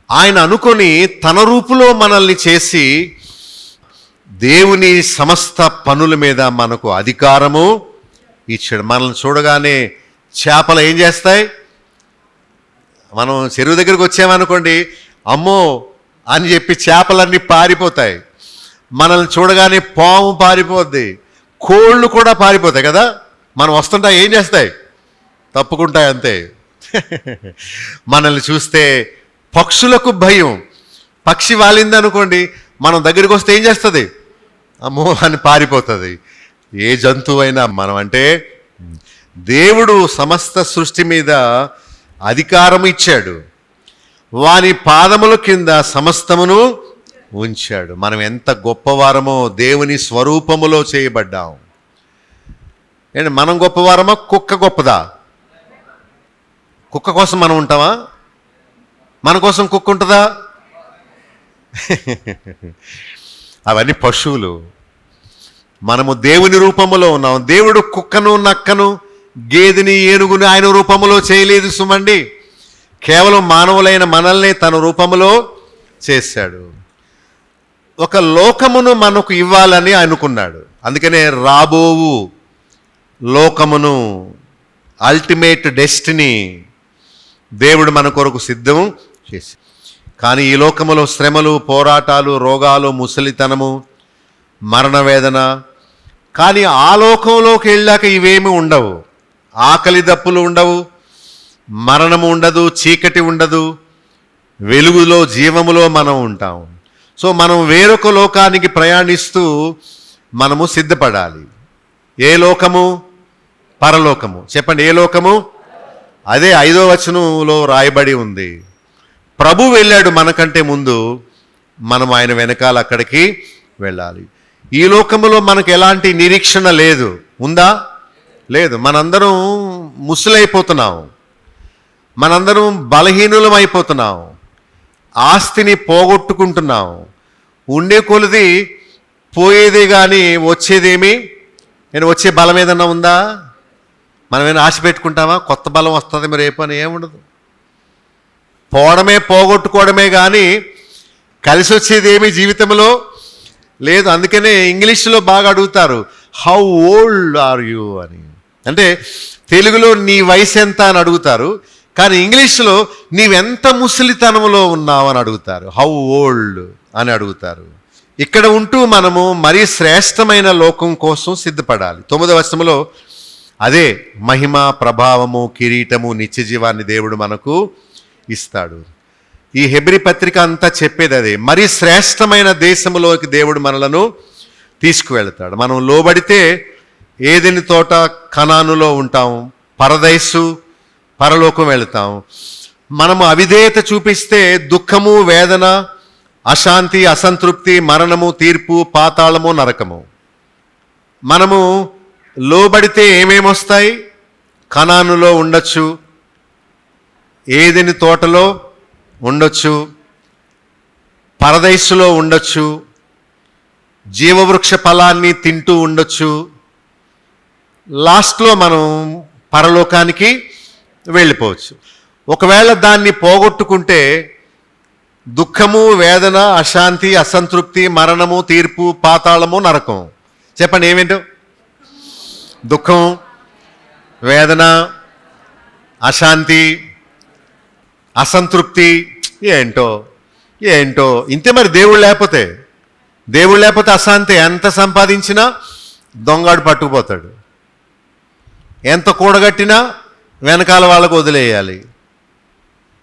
ఆయన అనుకొని తన రూపులో మనల్ని చేసి దేవుని సమస్త పనుల మీద మనకు అధికారము ఇచ్చాడు. మనల్ని చూడగానే చేపలు ఏం చేస్తాయి? మనం చెరువు దగ్గరికి వచ్చామనుకోండి, అమ్మో అని చెప్పి చేపలన్నీ పారిపోతాయి. మనల్ని చూడగానే పాము పారిపోద్ది, కోళ్ళు కూడా పారిపోతాయి కదా. మనం వస్తుంటా ఏం చేస్తాయి? తప్పుకుంటాయి అంతే. మనల్ని చూస్తే పక్షులకు భయం. పక్షి వాలింది అనుకోండి, మనం దగ్గరికి వస్తే ఏం చేస్తుంది? అమ్మో అని పారిపోతుంది. ఏ జంతువు అయినా మనం అంటే దేవుడు సమస్త సృష్టి మీద అధికారం ఇచ్చాడు. వాని పాదముల కింద సమస్తమును ఉంచాడు. మనం ఎంత గొప్పవారమో, దేవుని స్వరూపములో చేయబడ్డాం. ఏంటి మనం గొప్పవారమా? కుక్క గొప్పదా? కుక్క కోసం మనం ఉంటామా? మన కోసం కుక్క ఉంటుందా? అవన్నీ పశువులు. మనము దేవుని రూపములో ఉన్నాం. దేవుడు కుక్కను, నక్కను, గేదెని, ఏనుగుని ఆయన రూపములో చేయలేదు సుమండి. కేవలం మానవులైన మనల్ని తన రూపములో చేశాడు. ఒక లోకమును మనకు ఇవ్వాలని అనుకున్నాడు. అందుకనే రాబోవు లోకమును, అల్టిమేట్ డెస్టినీ దేవుడు మన కొరకు సిద్ధం చేసి. కానీ ఈ లోకములో శ్రమలు, పోరాటాలు, రోగాలు, ముసలితనము, మరణ వేదన. కానీ ఆ లోకంలోకి వెళ్ళాక ఇవేమి ఉండవు. ఆకలి దప్పులు ఉండవు, మరణము ఉండదు, చీకటి ఉండదు, వెలుగులో, జీవములో మనం ఉంటాం. సో మనం వేరొక లోకానికి ప్రయాణిస్తూ మనము సిద్ధపడాలి. ఏ లోకము? పరలోకము. చెప్పండి, ఏ లోకము? అదే 5వ వచనంలో రాయబడి ఉంది. ప్రభు వెళ్ళాడు మనకంటే ముందు, మనం ఆయన వెనకాల అక్కడికి వెళ్ళాలి. ఈ లోకములో మనకు ఎలాంటి నిరీక్షణ లేదు. ఉందా? లేదు. మనందరం ముసలైపోతున్నాం, మనందరం బలహీనులం అయిపోతున్నాం, ఆస్తిని పోగొట్టుకుంటున్నాం. ఉండే కొలది పోయేదే కానీ వచ్చేదేమి? నేను వచ్చే బలం ఏదన్నా ఉందా? మనమేమైనా ఆశ పెట్టుకుంటామా? కొత్త బలం వస్తుంది మరి రేపు అని ఏముండదు. పోవడమే, పోగొట్టుకోవడమే కానీ కలిసి వచ్చేది ఏమి జీవితంలో లేదు. అందుకనే ఇంగ్లీష్లో బాగా అడుగుతారు, హౌ ఓల్డ్ ఆర్ యూ అని. అంటే తెలుగులో నీ వయసు ఎంత అని అడుగుతారు, కానీ ఇంగ్లీష్లో నీవెంత ముసలితనంలో ఉన్నావు అని అడుగుతారు. హౌ ఓల్డ్ అని అడుగుతారు. ఇక్కడ ఉంటూ మనము మరీ శ్రేష్టమైన లోకం కోసం సిద్ధపడాలి. 9వ వచనంలో అదే మహిమ, ప్రభావము, కిరీటము, నిత్య జీవాన్ని దేవుడు మనకు ఇస్తాడు. ఈ హెబ్రీ పత్రిక అంతా చెప్పేది అదే. మరి శ్రేష్టమైన దేశంలోకి దేవుడు మనలను తీసుకువెళ్తాడు. మనం లోబడితే ఏదెని తోట కనానులో ఉంటాం, పరదైసు పరలోకం వెళతాం. మనము అవిధేయత చూపిస్తే దుఃఖము, వేదన, అశాంతి, అసంతృప్తి, మరణము, తీర్పు, పాతాళము, నరకము. మనము లోబడితే ఏమేమొస్తాయి? కనానులో ఉండొచ్చు, ఏదెని తోటలో ఉండొచ్చు, పరదైసులో ఉండొచ్చు, జీవవృక్ష ఫలాన్ని తింటూ ఉండొచ్చు. లాస్ట్లో మనం పరలోకానికి వెళ్ళిపోవచ్చు. ఒకవేళ దాన్ని పోగొట్టుకుంటే దుఃఖము, వేదన, అశాంతి, అసంతృప్తి, మరణము, తీర్పు, పాతాళము, నరకం. చెప్పండి ఏమేంటో? దుఃఖం, వేదన, అశాంతి, అసంతృప్తి. ఏంటో ఏంటో ఇంతే. మరి దేవుడు లేకపోతే అశాంతి. ఎంత సంపాదించినా దొంగాడు పట్టుకుపోతాడు, ఎంత కూడగట్టినా వెనకాల వాళ్ళకు వదిలేయాలి.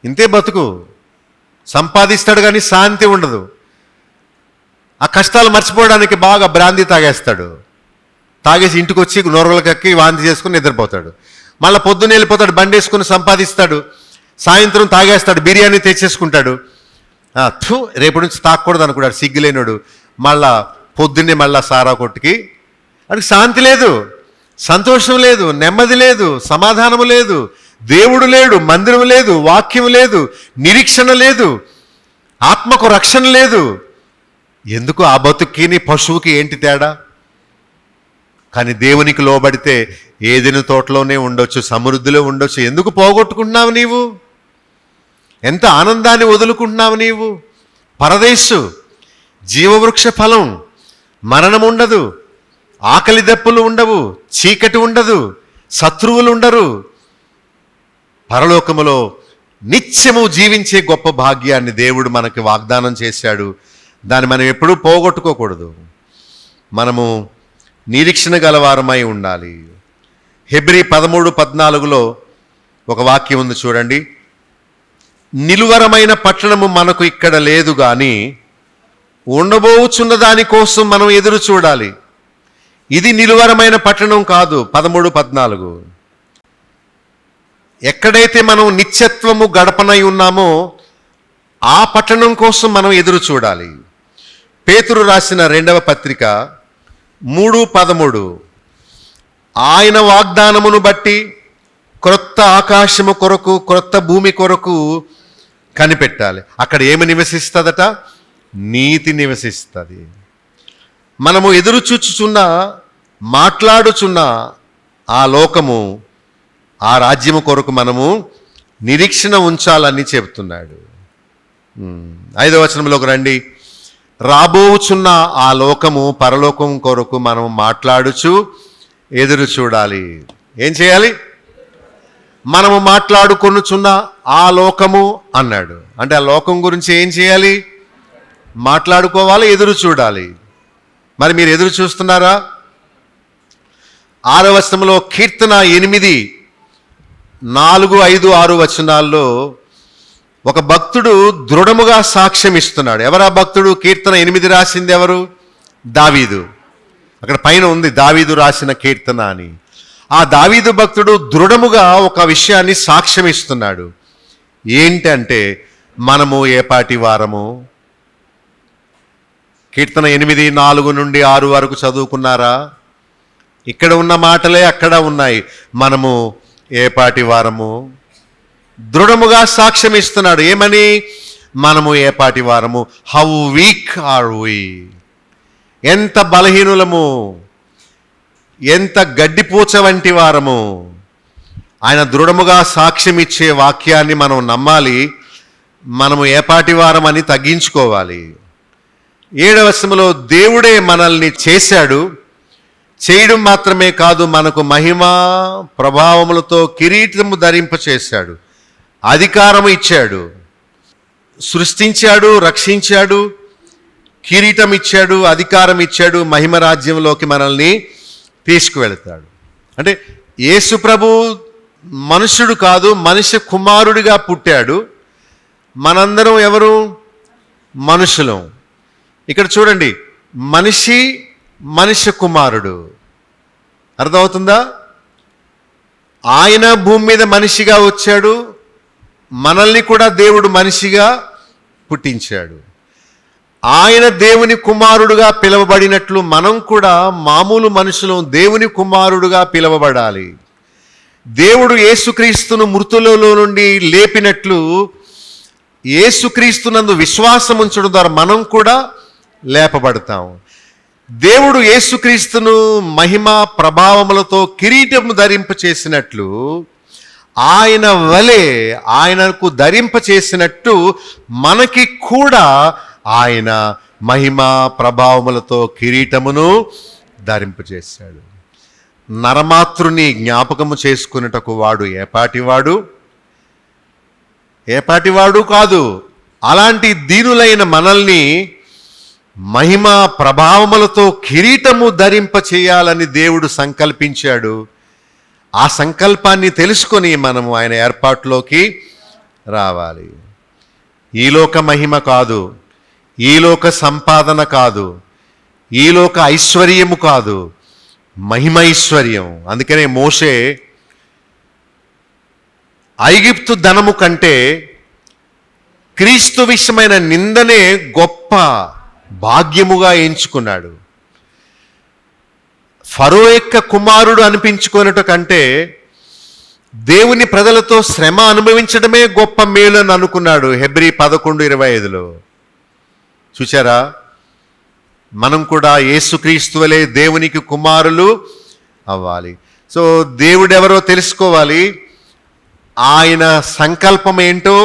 ఇంతే బతుకు. సంపాదిస్తాడు కానీ శాంతి ఉండదు. ఆ కష్టాలు మర్చిపోవడానికి బాగా బ్రాందీ తాగేస్తాడు. తాగేసి ఇంటికి వచ్చి నొరగలు కక్కి వాంతి చేసుకుని నిద్రపోతాడు. మళ్ళీ పొద్దున్న వెళ్ళిపోతాడు, బండి వేసుకుని సంపాదిస్తాడు. సాయంత్రం తాగేస్తాడు, బిర్యానీ తెచ్చేసుకుంటాడు. రేపటి నుంచి తాగకూడదు అనుకుంటాడు సిగ్గులేనాడు. మళ్ళా పొద్దున్నే మళ్ళా సారా కొట్టుకి. వాడికి శాంతి లేదు, సంతోషం లేదు, నెమ్మది లేదు, సమాధానము లేదు, దేవుడు లేడు, మందిరం లేదు, వాక్యం లేదు, నిరీక్షణ లేదు, ఆత్మకు రక్షణ లేదు. ఎందుకు ఆ బతుక్కిని పశువుకి ఏంటి తేడా? కానీ దేవునికి లోబడితే ఏదైనా తోటలోనే ఉండొచ్చు, సమృద్ధిలో ఉండొచ్చు. ఎందుకు పోగొట్టుకుంటున్నావు నీవు? ఎంత ఆనందాన్ని వదులుకుంటున్నావు నీవు? పరదేశు, జీవవృక్ష ఫలం, మరణం ఉండదు, ఆకలి దప్పులు ఉండవు, చీకటి ఉండదు, శత్రువులు ఉండరు. పరలోకములో నిత్యము జీవించే గొప్ప భాగ్యాన్ని దేవుడు మనకి వాగ్దానం చేశాడు. దాన్ని మనం ఎప్పుడూ పోగొట్టుకోకూడదు. మనము నిరీక్షణ గలవారమై ఉండాలి. హెబ్రీ 13:14 ఒక వాక్యం ఉంది చూడండి. నిలువరమైన పట్టణము మనకు ఇక్కడ లేదు గాని ఉండబోచున్న దానికోసం మనం ఎదురు చూడాలి. ఇది నిలువరమైన పట్టణం కాదు. 13:14 ఎక్కడైతే మనం నిత్యత్వము గడపనై ఉన్నామో ఆ పట్టణం కోసం మనం ఎదురు చూడాలి. పేతురు రాసిన 2వ పత్రిక 3:13 ఆయన వాగ్దానమును బట్టి క్రొత్త ఆకాశము కొరకు, క్రొత్త భూమి కొరకు కనిపెట్టాలి. అక్కడ ఏమి నివసిస్తుందట? నీతి నివసిస్తుంది. మనము ఎదురు చూచుచున్న, మాట్లాడుచున్న ఆ లోకము, ఆ రాజ్యము కొరకు మనము నిరీక్షణ ఉంచాలని చెబుతున్నాడు. 5వ వచనంలోకి రండి. రాబోచున్న ఆ లోకము, పరలోకం కొరకు మనం మాట్లాడుచు ఎదురు చూడాలి. ఏం చేయాలి? మనము మాట్లాడుకొనుచున్న ఆ లోకము అన్నాడు. అంటే ఆ లోకం గురించి ఏం చేయాలి? మాట్లాడుకోవాలి, ఎదురు చూడాలి. మరి మీరు ఎదురు చూస్తున్నారా? 6వ వచనంలో కీర్తన 8, 4, 5, 6 వచనాల్లో ఒక భక్తుడు దృఢముగా సాక్ష్యం ఇస్తున్నాడు. ఎవరా భక్తుడు? కీర్తన 8 రాసింది ఎవరు? దావీదు. అక్కడ పైన ఉంది దావీదు రాసిన కీర్తన అని. ఆ దావీదు భక్తుడు దృఢముగా ఒక విషయాన్ని సాక్ష్యం ఇస్తున్నాడు. ఏంటంటే మనము ఏపాటి వారము? కీర్తన 8, 4 నుండి 6 వరకు చదువుకున్నారా? ఇక్కడ ఉన్న మాటలే అక్కడ ఉన్నాయి. మనము ఏపాటి వారము? దృఢముగా సాక్ష్యం ఇస్తున్నాడు. ఏమని? మనము ఏపాటి వారము? How weak are we? ఎంత బలహీనులము, ఎంత గడ్డిపూచ వంటి వారము. ఆయన దృఢముగా సాక్ష్యం ఇచ్చే వాక్యాన్ని మనం నమ్మాలి. మనము ఏపాటి వారం అని తగ్గించుకోవాలి. 7వ వచనంలో దేవుడే మనల్ని చేశాడు. చేయడం మాత్రమే కాదు, మనకు మహిమ ప్రభావములతో కిరీటము ధరింపచేశాడు, అధికారము ఇచ్చాడు, సృష్టించాడు, రక్షించాడు, కిరీటం ఇచ్చాడు, అధికారం ఇచ్చాడు, మహిమ రాజ్యంలోకి మనల్ని తీసుకువెళతాడు. అంటే యేసు ప్రభు మనుష్యుడు కాదు, మనిషి కుమారుడిగా పుట్టాడు. మనందరం ఎవరు? మనుషులం. ఇక్కడ చూడండి, మనిషి కుమారుడు. అర్థమవుతుందా? ఆయన భూమి మీద మనిషిగా వచ్చాడు, మనల్ని కూడా దేవుడు మనిషిగా పుట్టించాడు. ఆయన దేవుని కుమారుడుగా పిలువబడినట్లు మనం కూడా మామూలు మనుషులు దేవుని కుమారుడుగా పిలువబడాలి. దేవుడు యేసుక్రీస్తును మృతులలో నుండి లేపినట్లు యేసుక్రీస్తునందు విశ్వాసం ఉంచడం ద్వారా మనం కూడా లేపబడతాం. దేవుడు యేసుక్రీస్తును మహిమ ప్రభావములతో కిరీటము ధరింప చేసినట్లు ఆయన వలె ఆయనకు ధరింప చేసినట్టు మనకి కూడా ఆయన మహిమ ప్రభావములతో కిరీటమును ధరింపజేశాడు. నరమాతృని జ్ఞాపకము చేసుకున్నటకు వాడు ఏపాటివాడు కాదు. అలాంటి దీనులైన మనల్ని మహిమ ప్రభావములతో కిరీటము ధరింప చేయాలని దేవుడు సంకల్పించాడు. ఆ సంకల్పాన్ని తెలుసుకొని మనము ఆయన ఏర్పాటులోకి రావాలి. ఈలోక మహిమ కాదు, ఈలోక సంపాదన కాదు, ఈలోక ఐశ్వర్యము కాదు, మహిమ ఐశ్వర్యం. అందుకనే మోషే ఐగుప్తు ధనము కంటే క్రీస్తు విషయమైన నిందనే గొప్ప భాగ్యముగా ఎంచుకున్నాడు. ఫరో యొక్క కుమారుడు అనిపించుకున్నట కంటే దేవుని ప్రజలతో శ్రమ అనుభవించడమే గొప్ప మేలు అని అనుకున్నాడు. హెబ్రీ 11:25 చూచారా? మనం కూడా యేసుక్రీస్తు వలె దేవునికి కుమారులు అవ్వాలి. సో దేవుడెవరో తెలుసుకోవాలి, ఆయన సంకల్పం ఏంటో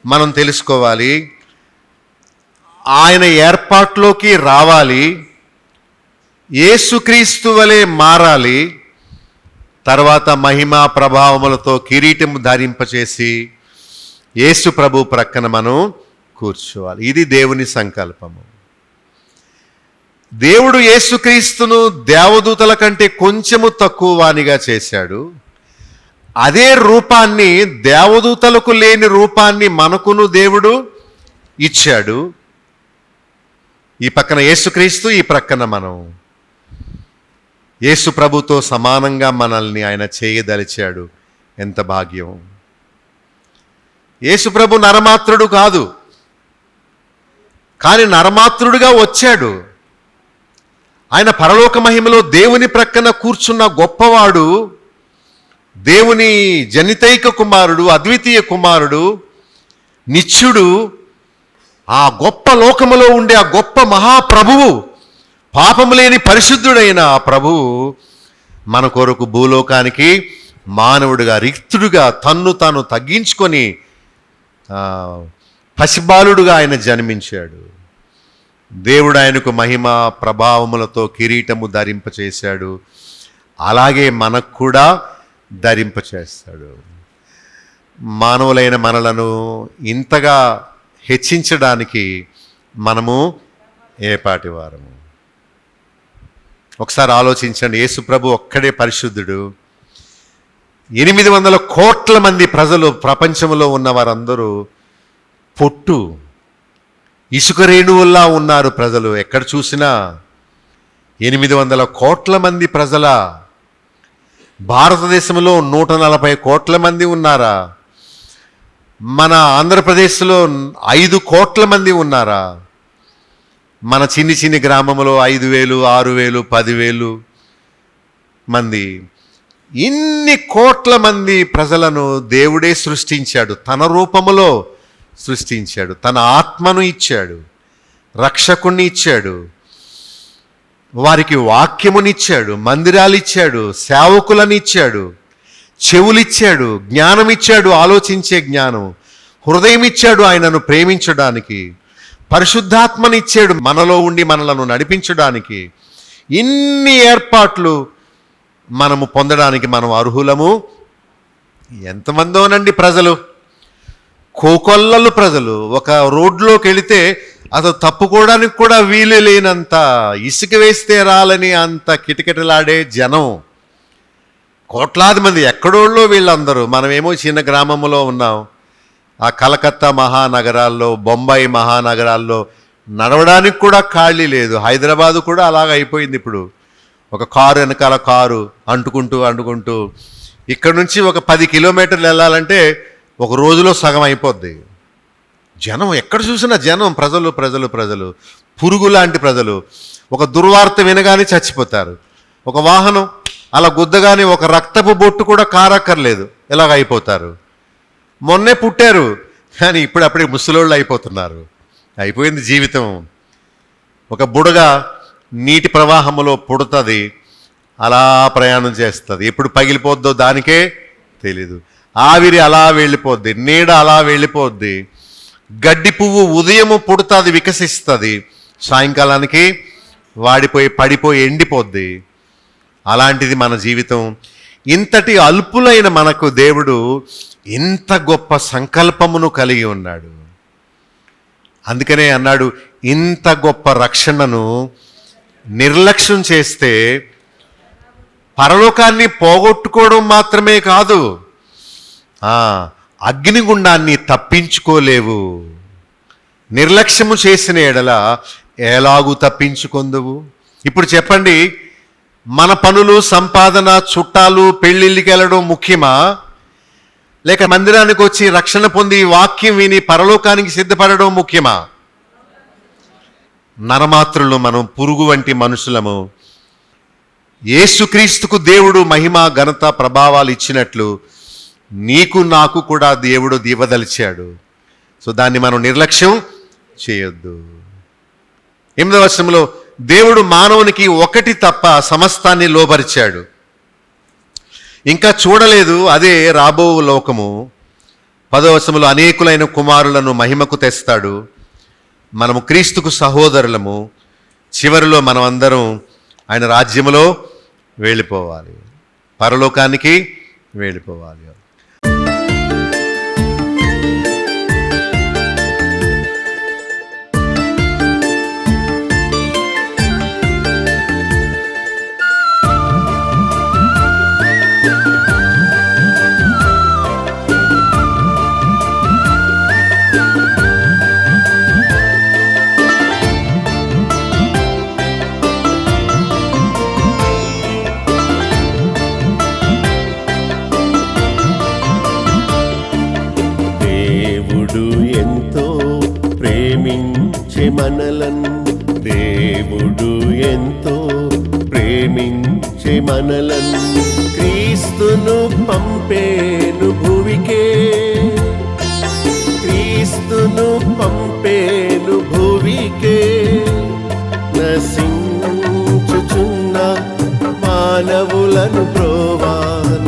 మనం తెలుసుకోవాలి, ఆయన ఏర్పాట్లోకి రావాలి, యేసుక్రీస్తు వలె మారాలి, తర్వాత మహిమా ప్రభావములతో కిరీటము ధరింపచేసి యేసు ప్రభు ప్రక్కన మనం కూర్చోవాలి. ఇది దేవుని సంకల్పము. దేవుడు యేసుక్రీస్తును దేవదూతల కంటే కొంచెము తక్కువ వానిగా చేశాడు. అదే రూపాన్ని, దేవదూతలకు లేని రూపాన్ని మనకును దేవుడు ఇచ్చాడు. ఈ పక్కన యేసుక్రీస్తు, ఈ ప్రక్కన మనం. యేసు ప్రభుతో సమానంగా మనల్ని ఆయన చేయదలిచాడు. ఎంత భాగ్యం! యేసు ప్రభు నరమాత్రుడు కాదు, కానీ నరమాత్రుడుగా వచ్చాడు. ఆయన పరలోక మహిమలో దేవుని ప్రక్కన కూర్చున్న గొప్పవాడు, దేవుని జనితైక కుమారుడు, అద్వితీయ కుమారుడు, నిత్యుడు, ఆ గొప్ప లోకములో ఉండే ఆ గొప్ప మహాప్రభువు, పాపము లేని పరిశుద్ధుడైన ఆ ప్రభువు మన కొరకు భూలోకానికి మానవుడిగా, రిక్తుడుగా తన్ను తాను తగ్గించుకొని పసిబాలుడుగా ఆయన జన్మించాడు. దేవుడు ఆయనకు మహిమ ప్రభావములతో కిరీటము ధరింపచేశాడు. అలాగే మనకు కూడా ధరింపచేస్తాడు. మానవులైన మనలను ఇంతగా హెచ్చించడానికి మనము ఏపాటి వారము? ఒకసారి ఆలోచించండి. యేసు ప్రభు ఒక్కడే పరిశుద్ధుడు. 800 కోట్ల మంది ప్రజలు, ప్రపంచంలో ఉన్న వారందరూ పొట్టు ఇసుక రేణువుల్లా ఉన్నారు ప్రజలు. ఎక్కడ చూసినా 800 కోట్ల మంది ప్రజల. భారతదేశంలో 140 కోట్ల మంది ఉన్నారా? మన ఆంధ్రప్రదేశ్లో 5 కోట్ల మంది ఉన్నారా? మన చిన్ని చిన్ని గ్రామంలో 5,000, 6,000, 10,000 మంది. ఇన్ని కోట్ల మంది ప్రజలను దేవుడే సృష్టించాడు. తన రూపములో సృష్టించాడు. తన ఆత్మను ఇచ్చాడు, రక్షకుణ్ణి ఇచ్చాడు, వారికి వాక్యమునిచ్చాడు, మందిరాలు ఇచ్చాడు, సేవకులను ఇచ్చాడు, చెవులిచ్చాడు, జ్ఞానం ఇచ్చాడు, ఆలోచించే జ్ఞానం, హృదయం ఇచ్చాడు ఆయనను ప్రేమించడానికి, పరిశుద్ధాత్మనిచ్చాడు మనలో ఉండి మనలను నడిపించడానికి. ఇన్ని ఏర్పాట్లు మనము పొందడానికి మనం అర్హులము. ఎంతమందోనండి ప్రజలు, కోకొల్లలు ప్రజలు. ఒక రోడ్లోకి వెళితే అసలు తప్పుకోవడానికి కూడా వీలు లేనంత, ఇసుక వేస్తే రాలని అంత కిటకిటలాడే జనం, కోట్లాది మంది. ఎక్కడోళ్ళో వీళ్ళందరూ. మనమేమో చిన్న గ్రామంలో ఉన్నాం. ఆ కలకత్తా మహానగరాల్లో, బొంబాయి మహానగరాల్లో నడవడానికి కూడా ఖాళీ లేదు. హైదరాబాదు కూడా అలాగ అయిపోయింది ఇప్పుడు. ఒక కారు వెనకాల కారు అంటుకుంటూ ఇక్కడ నుంచి ఒక 10 కిలోమీటర్లు వెళ్ళాలంటే ఒక రోజులో సగం అయిపోద్ది. జనం, ఎక్కడ చూసినా జనం, ప్రజలు, పురుగు లాంటి ప్రజలు. ఒక దుర్వార్త వినగానే చచ్చిపోతారు. ఒక వాహనం అలా గుద్దగానే ఒక రక్తపు బొట్టు కూడా కారక్కర్లేదు, ఇలాగ అయిపోతారు. మొన్నే పుట్టారు కానీ ఇప్పుడప్పుడే ముసలోళ్ళు అయిపోతున్నారు. అయిపోయింది జీవితం. ఒక బుడగ నీటి ప్రవాహంలో పుడుతుంది, అలా ప్రయాణం చేస్తుంది. ఎప్పుడు పగిలిపోద్దో దానికే తెలీదు. ఆవిరి అలా వెళ్ళిపోద్ది, నీడ అలా వెళ్ళిపోద్ది. గడ్డి పువ్వు ఉదయము పుడుతుంది, వికసిస్తుంది, సాయంకాలానికి వాడిపోయి పడిపోయి ఎండిపోద్ది. అలాంటిది మన జీవితం. ఇంతటి అల్పులైన మనకు దేవుడు ఇంత గొప్ప సంకల్పమును కలిగి ఉన్నాడు. అందుకనే అన్నాడు, ఇంత గొప్ప రక్షణను నిర్లక్ష్యం చేస్తే పరలోకాన్ని పోగొట్టుకోవడం మాత్రమే కాదు, అగ్నిగుండాన్ని తప్పించుకోలేవు. నిర్లక్ష్యము చేసిన ఎడల ఎలాగూ తప్పించుకొందువు? ఇప్పుడు చెప్పండి, మన పనులు, సంపాదన, చుట్టాలు, పెళ్ళిళ్ళకి వెళ్ళడం ముఖ్యమా, లేక మందిరానికి వచ్చి రక్షణ పొంది వాక్యం విని పరలోకానికి సిద్ధపడడం ముఖ్యమా? నరమాత్రులు మనం, పురుగు వంటి మనుషులము. యేసుక్రీస్తుకు దేవుడు మహిమ, ఘనత, ప్రభావాలు ఇచ్చినట్లు నీకు నాకు కూడా దేవుడు ఇవ్వదలిచాడు. సో దాన్ని మనం నిర్లక్ష్యం చేయొద్దు. 8వ వచనంలో దేవుడు మానవునికి ఒకటి తప్ప సమస్తాన్ని లోబరిచాడు. ఇంకా చూడలేదు, అదే రాబో లోకము. 10వ వచనంలో అనేకులైన కుమారులను మహిమకు తెస్తాడు. మనము క్రీస్తుకు సహోదరులము. చివరిలో మనం అందరం ఆయన రాజ్యములో వెళ్ళిపోవాలి, పరలోకానికి వెళ్ళిపోవాలి. దేవుడు ఎంతో ప్రేమించే మనలన్ క్రీస్తును పంపేను భువికే, క్రీస్తును పంపేను భువికే. నశించుచున్న మానవులను బ్రోవా,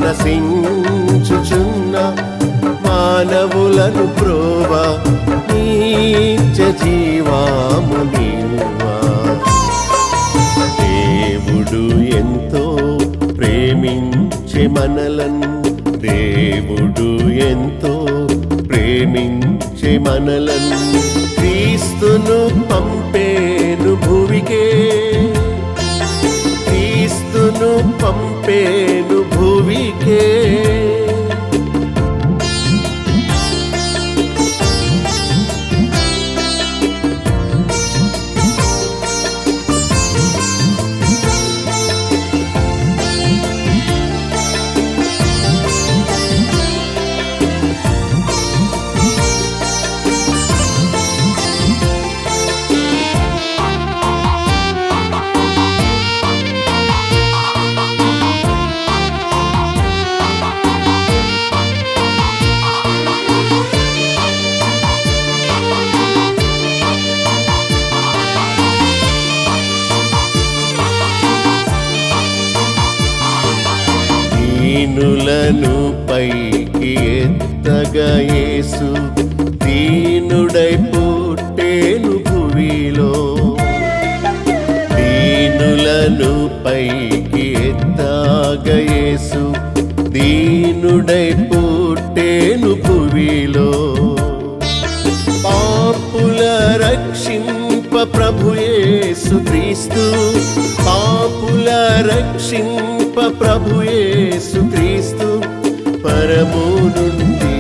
నశించుచున్న మానవులను బ్రోవా, నిత్య జీవాము నీవా. దేవుడు ఎంతో ప్రేమించే మనలన్, దేవుడు ఎంతో ప్రేమించే మనలన్ క్రీస్తును పంపేను భువికే, క్రీస్తును పంపేను భువికే. దీనులను పైకి ఎత్తగా యేసు దీనుడై పుట్టేను భువిలో, దీనులను పైకి ఎత్తగా యేసు దీనుడై పుట్టేను భువిలో. పాపుల రక్షింప ప్రభు యేసు క్రీస్తు, పాపుల రక్షింప ప్రభు యేసు క్రీస్తు పరము నుండి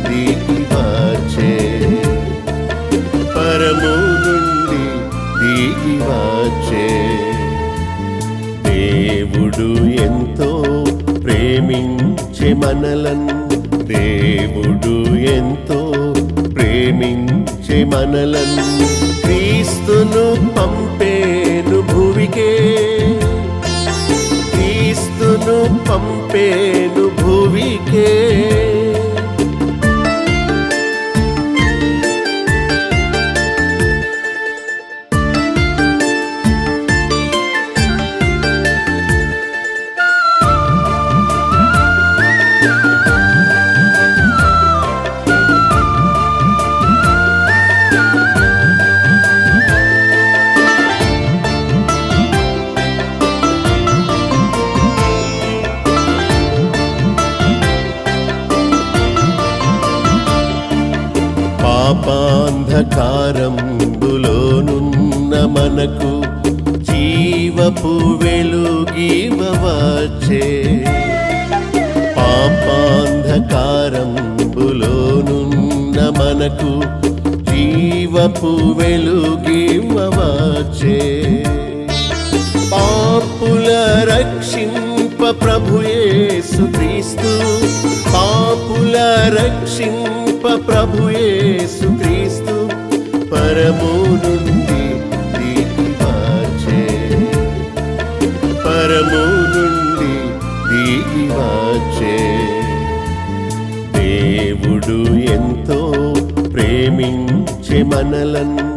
దిగి వచ్చే, పరము నుండి దిగి వచ్చే. దేవుడు ఎంతో ప్రేమించే మనలన్, దేవుడు ఎంతో ప్రేమించే మనలన్ క్రీస్తును పంపేను భువికే, క్రీస్తును పంపేను భువికే. పాపాంధకారంబులోనున్న మనకు జీవపు వెలుగివవచ్చే. పాపాంధకారంబులోనున్న మనకు జీవపు వెలుగివవచ్చే. పాపుల రక్షింప ప్రభు యేసు క్రీస్తు, పాపుల రక్షింప ప్రభు యేసు క్రీస్తు పరము నుండి దిగివచ్చే. పరము నుండి దిగివచ్చే. దేవుడు ఎంతో ప్రేమించే మనలను,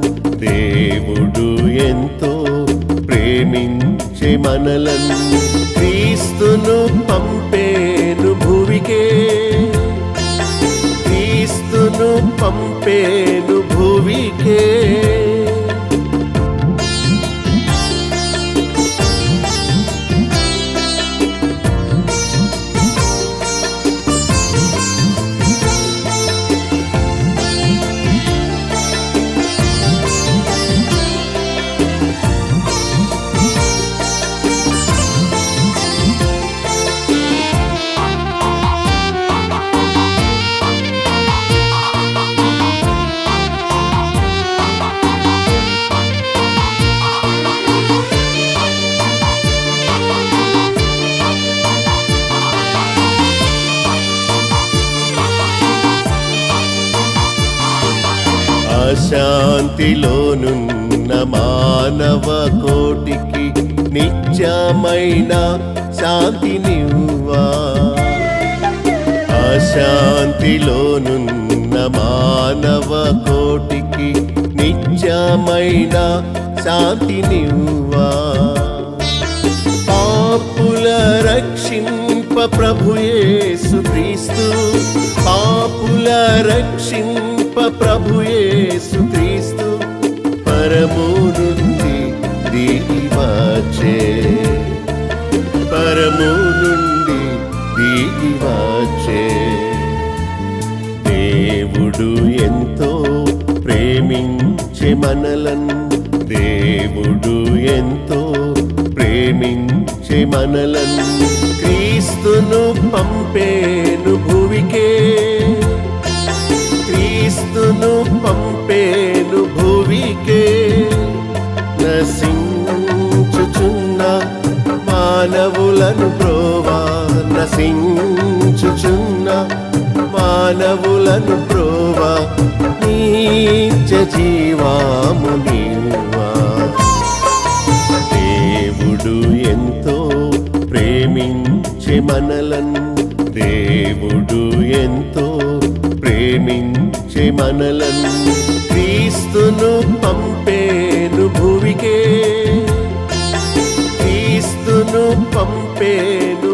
దేవుడు ఎంతో ప్రేమించే మనలను క్రీస్తును పంపేను భువికే. క్రీస్తును పంపేను భువికే. అశాంతిలోనున్న మానవ కోటికి నిత్యమైన శాంతినివ్వా. అశాంతిలోనున్న మానవ కోటికి నిత్యమైన శాంతినివ్వా. పాపుల రక్షింప ప్రభు యేసు క్రీస్తు, పాపుల రక్షింప ప్రభు యేసు క్రీస్తు పరము నుండి దిగివచ్చే. పరము నుండి దిగివచ్చే. దేవుడు ఎంతో ప్రేమించే మనలను, దేవుడు ఎంతో ప్రేమించే మనలను క్రీస్తును పంపేను భువికే. క్రీస్తును పంపేను భువికే. నశించుచున్న మానవులను బ్రోవా, నశించుచున్న మానవులను బ్రోవా, నిత్య జీవాము నీవా. దేవుడు ఎంతో ప్రేమించే మనలను, దేవుడు ఎంతో ప్రేమించే మనలను క్రీస్తును పంపేను భువికే. క్రీస్తును పంపేను